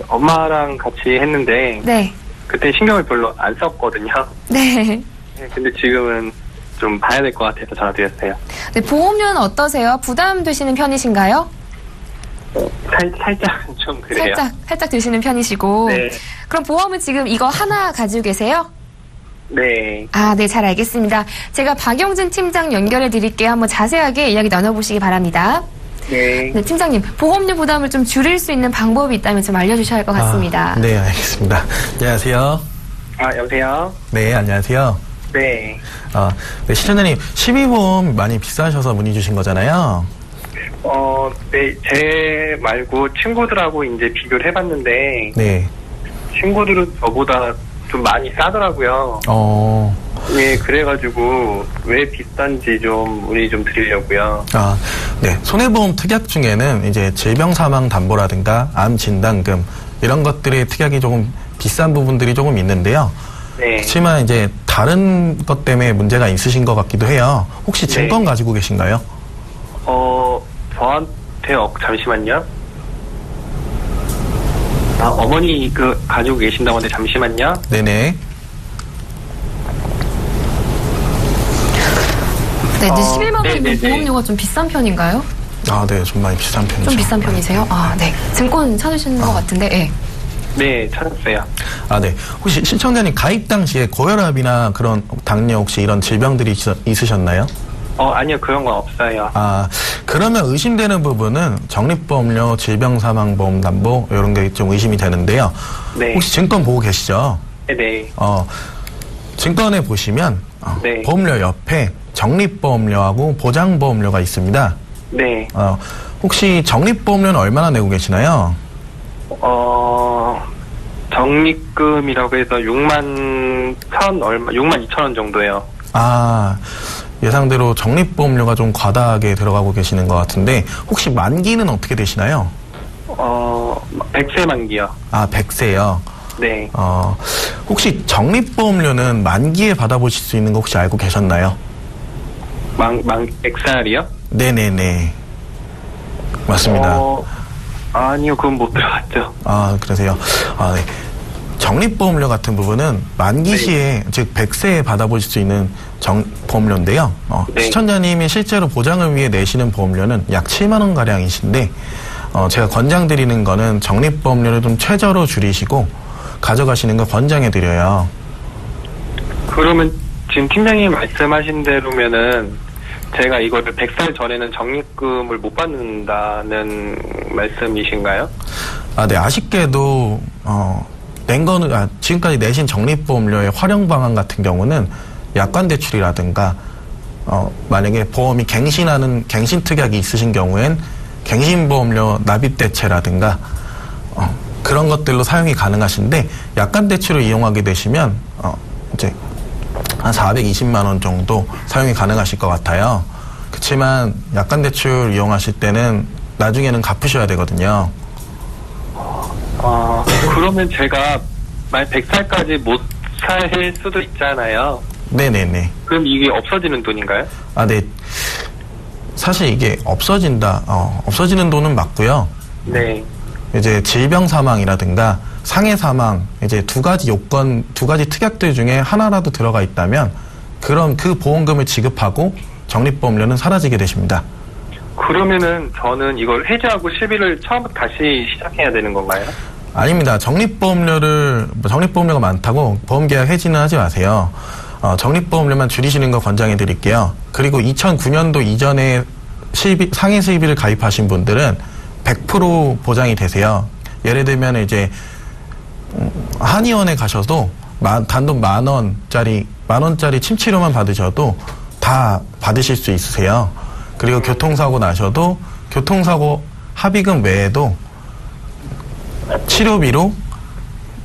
엄마랑 같이 했는데. 네. 그때 신경을 별로 안 썼거든요. 네. 네, 근데 지금은 좀 봐야 될 것 같아서 전화드렸어요. 네, 보험료는 어떠세요? 부담되시는 편이신가요? 살짝 좀 그래요. 살짝 드시는 편이시고. 네. 그럼 보험은 지금 이거 하나 가지고 계세요? 네. 네, 잘 알겠습니다. 제가 박영진 팀장 연결해 드릴게요. 한번 자세하게 이야기 나눠보시기 바랍니다. 네. 네, 팀장님, 보험료 부담을 좀 줄일 수 있는 방법이 있다면 좀 알려주셔야 할 것 같습니다. 네, 알겠습니다. 안녕하세요. 여보세요? 네, 안녕하세요. 네. 네, 시청자님, 12보험 많이 비싸셔서 문의 주신 거잖아요. 네, 제 말고 친구들하고 이제 비교를 해봤는데. 네. 친구들은 저보다 좀 많이 싸더라고요. 네, 그래가지고 왜 비싼지 좀 문의 좀 드리려고요. 네. 손해보험 특약 중에는 이제 질병사망담보라든가 암진단금 이런 것들의 특약이 조금 비싼 부분들이 조금 있는데요. 네. 그렇지만 이제 다른 것 때문에 문제가 있으신 것 같기도 해요. 혹시 증권 가지고 계신가요? 저한테 잠시만요. 어머니 가지고 계신다고 하는데 잠시만요. 네네. 네, 11만 원이면 보험료가 좀 비싼 편인가요? 네, 좀 많이 비싼 편이죠. 좀 비싼 편이세요? 네. 증권 찾으시는 것 같은데, 네. 네, 찾았어요. 네. 혹시 시청자님 가입 당시에 고혈압이나 그런 당뇨 혹시 이런 질병들이 있으셨나요? 아니요, 그런 건 없어요. 그러면 의심되는 부분은 적립보험료, 질병사망보험담보 이런 게 좀 의심이 되는데요. 네. 혹시 증권 보고 계시죠? 네. 증권에 보시면 네. 보험료 옆에 적립보험료하고 보장보험료가 있습니다. 네. 혹시 적립보험료는 얼마나 내고 계시나요? 적립금이라고 해서 6만 2천 원 정도요. 예상대로 적립보험료가 좀 과다하게 들어가고 계시는 것 같은데 혹시 만기는 어떻게 되시나요? 100세 만기요. 100세요? 네. 혹시 적립보험료는 만기에 받아보실 수 있는 거 혹시 알고 계셨나요? 100살이요? 네네네. 맞습니다. 아니요, 그건 못 들어봤죠. 그러세요? 네. 적립보험료 같은 부분은 만기 시에, 즉 100세에 받아보실 수 있는 보험료인데요. 시청자님이 실제로 보장을 위해 내시는 보험료는 약 7만 원가량이신데 제가 권장드리는 거는 적립보험료를 좀 최저로 줄이시고 가져가시는 거 권장해드려요. 그러면 지금 팀장님 말씀하신 대로면은 제가 이거를 100살 전에는 적립금을 못 받는다는 말씀이신가요? 네. 아쉽게도 낸 거는 지금까지 내신 적립보험료의 활용 방안 같은 경우는 약관대출이라든가 만약에 보험이 갱신 특약이 있으신 경우엔 갱신보험료 납입대체라든가 그런 것들로 사용이 가능하신데 약관대출을 이용하게 되시면 이제 한 420만 원 정도 사용이 가능하실 것 같아요. 그렇지만 약관대출 이용하실 때는 나중에는 갚으셔야 되거든요. 그러면 제가 만약 100살까지 못 살 수도 있잖아요. 네네네. 그럼 이게 없어지는 돈인가요? 네. 사실 이게 없어지는 돈은 맞고요. 네. 이제 질병 사망이라든가 상해 사망, 이제 두 가지 특약들 중에 하나라도 들어가 있다면 그럼 그 보험금을 지급하고 적립보험료는 사라지게 되십니다. 그러면은 저는 이걸 해지하고 시비를 처음부터 다시 시작해야 되는 건가요? 아닙니다. 적립보험료가 많다고 보험계약 해지는 하지 마세요. 적립보험료만 줄이시는 거 권장해 드릴게요. 그리고 2009년도 이전에 상해 시비를 가입하신 분들은 100% 보장이 되세요. 예를 들면 이제 한의원에 가셔도 단돈 만 원짜리 침치료만 받으셔도 다 받으실 수 있으세요. 그리고 교통사고 나셔도 교통사고 합의금 외에도 치료비로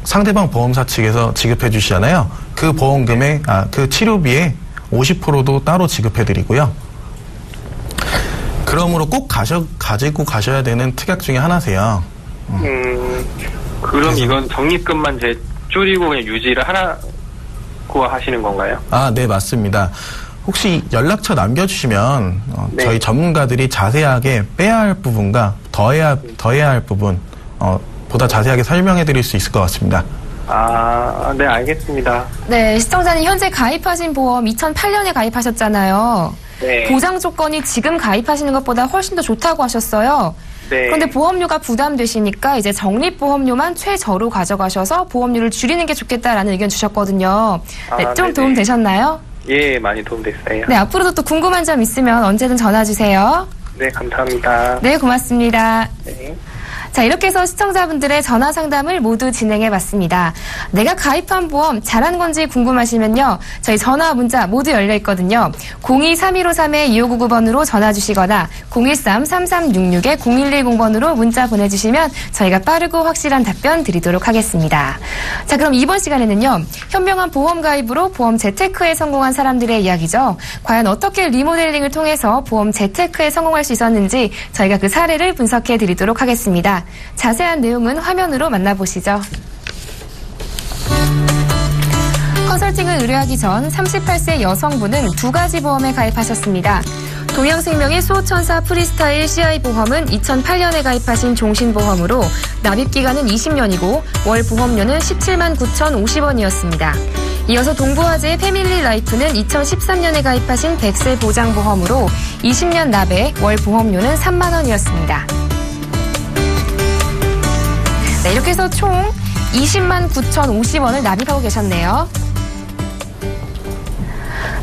상대방 보험사 측에서 지급해 주시잖아요. 그 보험금에 그 치료비에 50%도 따로 지급해드리고요. 그러므로 꼭 가지고 가셔야 되는 특약 중에 하나세요. 그럼 이건 적립금만 줄이고 그냥 유지를 하라고 하시는 건가요? 아, 네, 맞습니다. 혹시 연락처 남겨주시면 네. 저희 전문가들이 자세하게 빼야 할 부분과 더해야 할 부분 보다 자세하게 설명해드릴 수 있을 것 같습니다. 아, 네, 알겠습니다. 네, 시청자님 현재 가입하신 보험 2008년에 가입하셨잖아요. 네. 보장 조건이 지금 가입하시는 것보다 훨씬 더 좋다고 하셨어요. 네. 그런데 보험료가 부담되시니까 이제 적립보험료만 최저로 가져가셔서 보험료를 줄이는 게 좋겠다라는 의견 주셨거든요. 네, 좀 도움 되셨나요? 예, 많이 도움됐어요. 네, 앞으로도 또 궁금한 점 있으면 언제든 전화 주세요. 네, 감사합니다. 네, 고맙습니다. 네. 자, 이렇게 해서 시청자분들의 전화 상담을 모두 진행해봤습니다. 내가 가입한 보험 잘한 건지 궁금하시면요. 저희 전화 문자 모두 열려있거든요. 02-3153-2599번으로 전화 주시거나 013-3366-0110번으로 문자 보내주시면 저희가 빠르고 확실한 답변 드리도록 하겠습니다. 자, 그럼 이번 시간에는요. 현명한 보험 가입으로 보험 재테크에 성공한 사람들의 이야기죠. 과연 어떻게 리모델링을 통해서 보험 재테크에 성공할 수 있었는지 저희가 그 사례를 분석해 드리도록 하겠습니다. 자세한 내용은 화면으로 만나보시죠. 컨설팅을 의뢰하기 전 38세 여성분은 2가지 보험에 가입하셨습니다. 동양생명의 수호천사 프리스타일 CI 보험은 2008년에 가입하신 종신보험으로 납입기간은 20년이고 월 보험료는 17만 9,050원이었습니다. 이어서 동부화재의 패밀리 라이프는 2013년에 가입하신 100세 보장보험으로 20년 납에 월 보험료는 3만 원이었습니다. 네, 이렇게 해서 총 20만 9,050원을 납입하고 계셨네요.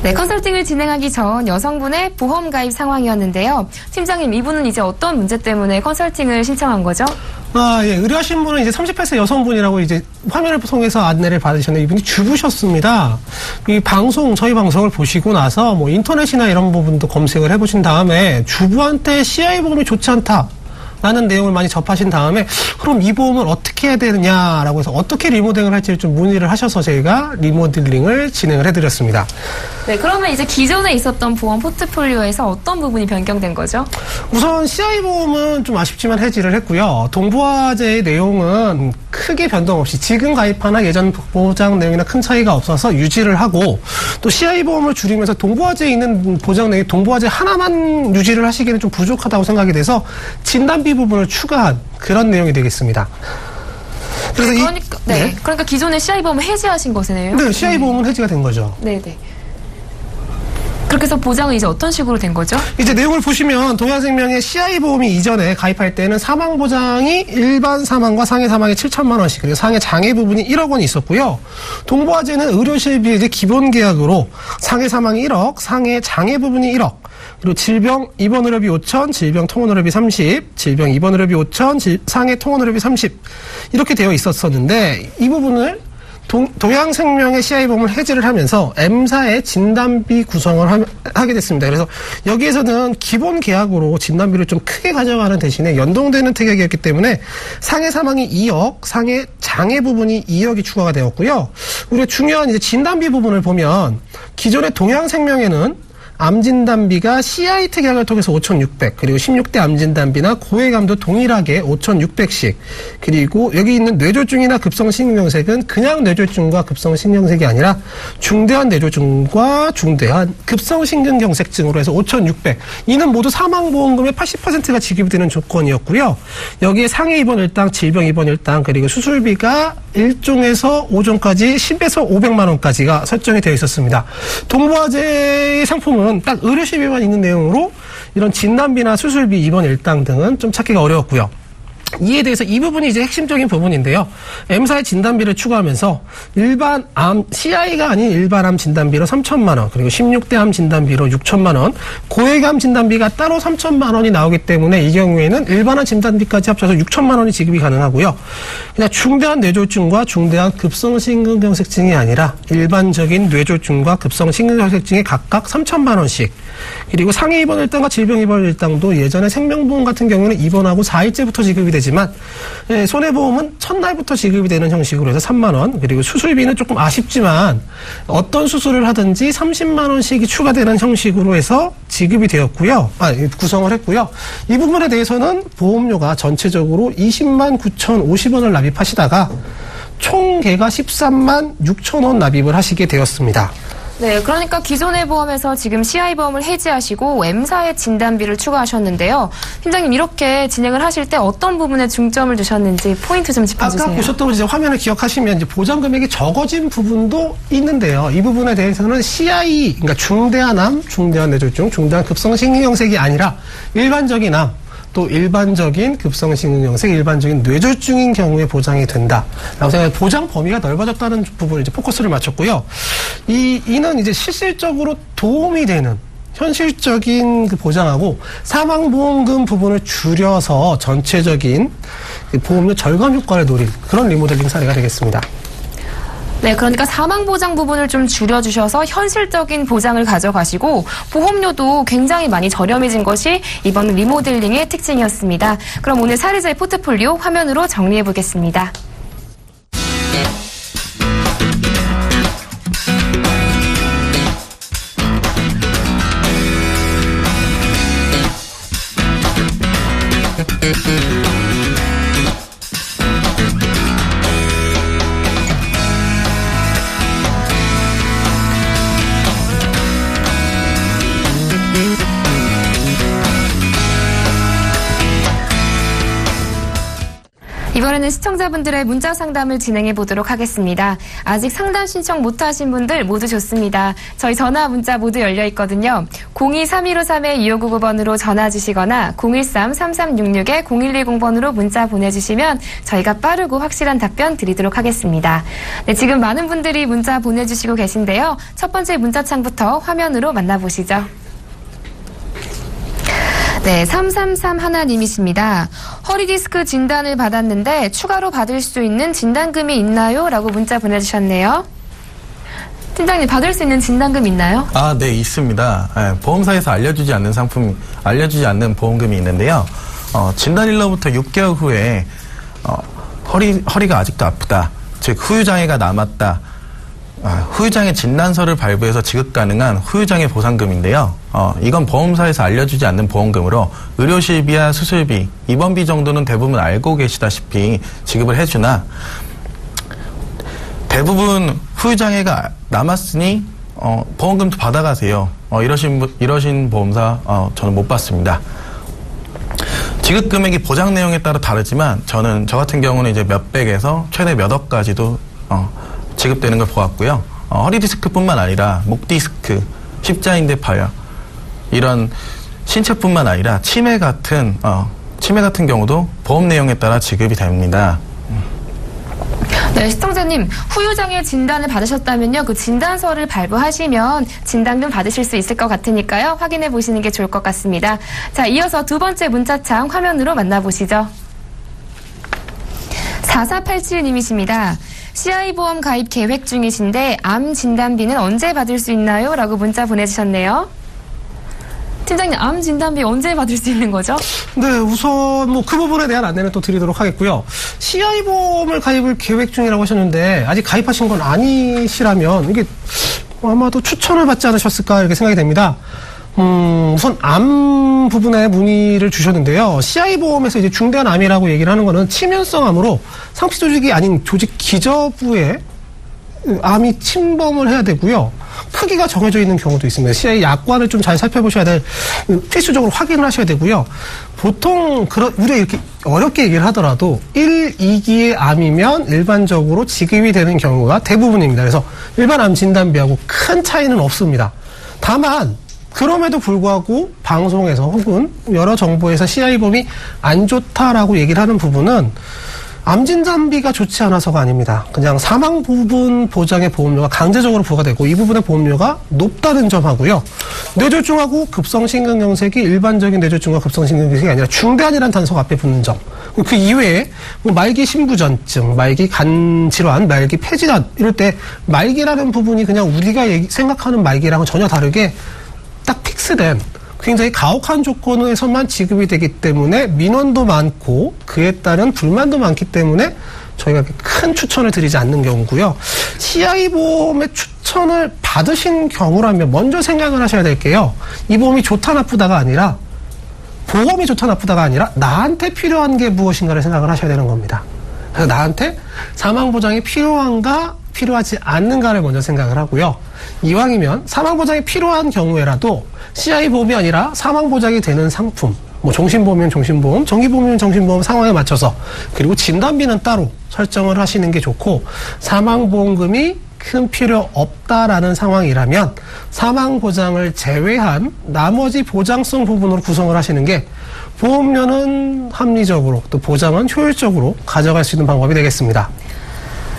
네, 컨설팅을 진행하기 전 여성분의 보험 가입 상황이었는데요. 팀장님, 이분은 이제 어떤 문제 때문에 컨설팅을 신청한 거죠? 아, 예. 의뢰하신 분은 이제 38세 여성분이라고 이제 화면을 통해서 안내를 받으셨는데 이분이 주부셨습니다. 저희 방송을 보시고 나서 뭐 인터넷이나 이런 부분도 검색을 해보신 다음에 주부한테 CI 보험이 좋지 않다. 라는 내용을 많이 접하신 다음에 그럼 이 보험을 어떻게 해야 되느냐라고 해서 어떻게 리모델링을 할지를 좀 문의를 하셔서 저희가 리모델링을 진행을 해드렸습니다. 네, 그러면 이제 기존에 있었던 보험 포트폴리오에서 어떤 부분이 변경된 거죠? 우선 CI 보험은 좀 아쉽지만 해지를 했고요. 동부화재의 내용은 크게 변동 없이 지금 가입하나 예전 보장 내용이나 큰 차이가 없어서 유지를 하고 또 CI 보험을 줄이면서 동부화재에 있는 보장 내용 동부화재 하나만 유지를 하시기에는 좀 부족하다고 생각이 돼서 진단비 부분을 추가한 그런 내용이 되겠습니다. 그래서 그러니까 기존의 CI 보험을 해지하신 거세요? 네, CI 보험은 해지가 된 거죠. 네네. 그렇게 해서 보장은 이제 어떤 식으로 된 거죠? 이제 내용을 보시면 동양생명의 CI 보험이 이전에 가입할 때는 사망 보장이 일반 사망과 상해 사망이 7천만 원씩 그리고 상해 장애 부분이 1억 원이 있었고요. 동부화재는 의료 실비의 이제 기본 계약으로 상해 사망이 1억, 상해 장애 부분이 1억. 그리고 질병 입원 의료비 5천, 질병 통원 의료비 30, 질병 입원 의료비 5천, 상해 통원 의료비 30 이렇게 되어 있었었는데 이 부분을 동양생명의 CI보험을 해지를 하면서 M사의 진단비 구성을 하게 됐습니다. 그래서 여기에서는 기본 계약으로 진단비를 좀 크게 가져가는 대신에 연동되는 특약이었기 때문에 상해 사망이 2억, 상해 장애 부분이 2억이 추가가 되었고요. 우리가 중요한 이제 진단비 부분을 보면 기존의 동양생명에는 암진단비가 CI 특약을 통해서 5,600 그리고 16대 암진단비나 고해감도 동일하게 5,600씩 그리고 여기 있는 뇌졸중이나 급성심근경색은 그냥 뇌졸중과 급성심근경색이 아니라 중대한 뇌졸중과 중대한 급성심근경색증으로 해서 5,600 이는 모두 사망보험금의 80%가 지급이 되는 조건이었고요. 여기에 상해 입원 일당, 질병 입원 일당 그리고 수술비가 1종에서 5종까지 10에서 500만 원까지가 설정이 되어 있었습니다. 동부화재의 상품은 딱 의료시비만 있는 내용으로 이런 진단비나 수술비, 입원 일당 등은 좀 찾기가 어려웠고요. 이에 대해서 이 부분이 이제 핵심적인 부분인데요. M사의 진단비를 추가하면서 일반 암, CI가 아닌 일반 암 진단비로 3천만 원, 그리고 16대 암 진단비로 6천만 원, 고해감 진단비가 따로 3천만 원이 나오기 때문에 이 경우에는 일반 암 진단비까지 합쳐서 6천만 원이 지급이 가능하고요. 그냥 중대한 뇌졸중과 중대한 급성심근경색증이 아니라 일반적인 뇌졸중과 급성심근경색증에 각각 3천만 원씩 그리고 상해 입원 일당과 질병 입원 일당도 예전에 생명보험 같은 경우는 입원하고 4일째부터 지급이 되지만 손해보험은 첫날부터 지급이 되는 형식으로 해서 3만 원, 그리고 수술비는 조금 아쉽지만 어떤 수술을 하든지 30만 원씩이 추가되는 형식으로 해서 지급이 되었고요. 구성을 했고요. 이 부분에 대해서는 보험료가 전체적으로 20만 9,050원을 납입하시다가 총 개가 13만 6천 원 납입을 하시게 되었습니다. 네, 그러니까 기존의 보험에서 지금 CI보험을 해지하시고 M사의 진단비를 추가하셨는데요. 팀장님, 이렇게 진행을 하실 때 어떤 부분에 중점을 두셨는지 포인트 좀 짚어주세요. 아까 보셨던 이제 화면을 기억하시면 이제 보장 금액이 적어진 부분도 있는데요. 이 부분에 대해서는 CI, 그러니까 중대한 암, 중대한 뇌졸중, 중대한 급성심근경색이 아니라 일반적인 암, 또 일반적인 급성심근경색, 일반적인 뇌졸중인 경우에 보장이 된다라고 생각해 보장 범위가 넓어졌다는 부분을 이제 포커스를 맞췄고요. 이는 이제 실질적으로 도움이 되는 현실적인 그 보장하고 사망보험금 부분을 줄여서 전체적인 보험료 절감 효과를 노린 그런 리모델링 사례가 되겠습니다. 네, 그러니까 사망보장 부분을 좀 줄여주셔서 현실적인 보장을 가져가시고 보험료도 굉장히 많이 저렴해진 것이 이번 리모델링의 특징이었습니다. 그럼 오늘 사례자의 포트폴리오 화면으로 정리해 보겠습니다. 이번에는 시청자분들의 문자 상담을 진행해 보도록 하겠습니다. 아직 상담 신청 못하신 분들 모두 좋습니다. 저희 전화 문자 모두 열려 있거든요. 02-3153-2599번으로 전화 주시거나 013-3366-0110번으로 문자 보내주시면 저희가 빠르고 확실한 답변 드리도록 하겠습니다. 네, 지금 많은 분들이 문자 보내주시고 계신데요. 첫 번째 문자창부터 화면으로 만나보시죠. 네, 333 하나님이십니다. 허리디스크 진단을 받았는데 추가로 받을 수 있는 진단금이 있나요? 라고 문자 보내주셨네요. 팀장님, 받을 수 있는 진단금 있나요? 네, 있습니다. 보험사에서 알려주지 않는 보험금이 있는데요. 진단일로부터 6개월 후에 허리가 아직도 아프다, 즉 후유장애가 남았다, 후유장애 진단서를 발부해서 지급 가능한 후유장애 보상금인데요. 이건 보험사에서 알려주지 않는 보험금으로 의료실비와 수술비, 입원비 정도는 대부분 알고 계시다시피 지급을 해주나 대부분 후유장애가 남았으니 보험금도 받아가세요. 이러신 보험사 저는 못 봤습니다. 지급 금액이 보장 내용에 따라 다르지만 저 같은 경우는 이제 몇백에서 최대 몇 억까지도 지급되는 걸 보았고요. 허리 디스크뿐만 아니라 목 디스크, 십자인대 파열, 이런 신체뿐만 아니라 치매 같은 경우도 보험 내용에 따라 지급이 됩니다. 네, 시청자님, 후유장애 진단을 받으셨다면요, 그 진단서를 발부하시면 진단금 받으실 수 있을 것 같으니까요, 확인해 보시는 게 좋을 것 같습니다. 자, 이어서 두 번째 문자창 화면으로 만나보시죠. 4487님이십니다. CI보험 가입 계획 중이신데 암 진단비는 언제 받을 수 있나요? 라고 문자 보내주셨네요. 팀장님, 암 진단비 언제 받을 수 있는 거죠? 네, 우선 그 부분에 대한 안내는 또 드리도록 하겠고요. CI보험을 가입을 계획 중이라고 하셨는데 아직 가입하신 건 아니시라면 이게 아마도 추천을 받지 않으셨을까 이렇게 생각이 됩니다. 우선 암 부분에 문의를 주셨는데요. CI보험에서 이제 중대한 암이라고 얘기를 하는 거는 치면성 암으로 상피 조직이 아닌 조직 기저부에 암이 침범을 해야 되고요. 크기가 정해져 있는 경우도 있습니다. CI 약관을 좀 잘 살펴보셔야 될, 필수적으로 확인을 하셔야 되고요. 보통 우리가 이렇게 어렵게 얘기를 하더라도 1, 2기의 암이면 일반적으로 지급이 되는 경우가 대부분입니다. 그래서 일반 암 진단비하고 큰 차이는 없습니다. 다만 그럼에도 불구하고 방송에서 혹은 여러 정보에서 CI보험이 안 좋다라고 얘기를 하는 부분은 암 진단비가 좋지 않아서가 아닙니다. 그냥 사망 부분 보장의 보험료가 강제적으로 부과되고 이 부분의 보험료가 높다는 점하고요. 뇌졸중하고 급성심근경색이 일반적인 뇌졸중과 급성심근경색이 아니라 중대한이라는 단서가 앞에 붙는 점. 그 이외에 말기 심부전증, 말기 간질환, 말기 폐질환 이럴 때 말기라는 부분이 그냥 우리가 생각하는 말기랑은 전혀 다르게 딱 픽스된 굉장히 가혹한 조건에서만 지급이 되기 때문에 민원도 많고 그에 따른 불만도 많기 때문에 저희가 큰 추천을 드리지 않는 경우고요. CI 보험의 추천을 받으신 경우라면 먼저 생각을 하셔야 될 게요. 이 보험이 좋다 나쁘다가 아니라 보험이 좋다 나쁘다가 아니라 나한테 필요한 게 무엇인가를 생각을 하셔야 되는 겁니다. 그래서 나한테 사망보장이 필요한가 필요하지 않는가를 먼저 생각을 하고요. 이왕이면 사망보장이 필요한 경우에라도 CI 보험이 아니라 사망보장이 되는 상품, 뭐 종신보험이면 종신보험, 정기보험이면 정신보험 상황에 맞춰서 그리고 진단비는 따로 설정을 하시는 게 좋고 사망보험금이 큰 필요 없다라는 상황이라면 사망보장을 제외한 나머지 보장성 부분으로 구성을 하시는 게 보험료는 합리적으로 또 보장은 효율적으로 가져갈 수 있는 방법이 되겠습니다.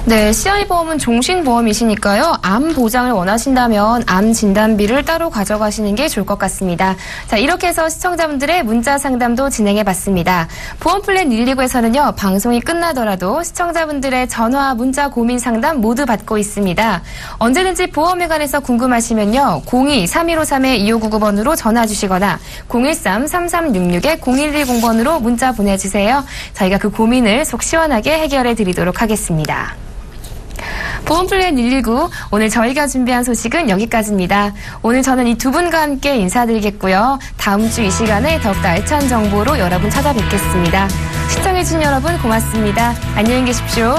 네, CI보험은 종신보험이시니까요. 암 보장을 원하신다면 암 진단비를 따로 가져가시는 게 좋을 것 같습니다. 자, 이렇게 해서 시청자분들의 문자 상담도 진행해봤습니다. 보험플랜 119에서는요. 방송이 끝나더라도 시청자분들의 전화, 문자, 고민 상담 모두 받고 있습니다. 언제든지 보험에 관해서 궁금하시면요. 02-3153-2599번으로 전화 주시거나 013-3366-0110번으로 문자 보내주세요. 저희가 그 고민을 속 시원하게 해결해 드리도록 하겠습니다. 보험플랜 119 오늘 저희가 준비한 소식은 여기까지입니다. 오늘 저는 이 두 분과 함께 인사드리겠고요. 다음 주 이 시간에 더욱더 알찬 정보로 여러분 찾아뵙겠습니다. 시청해주신 여러분 고맙습니다. 안녕히 계십시오.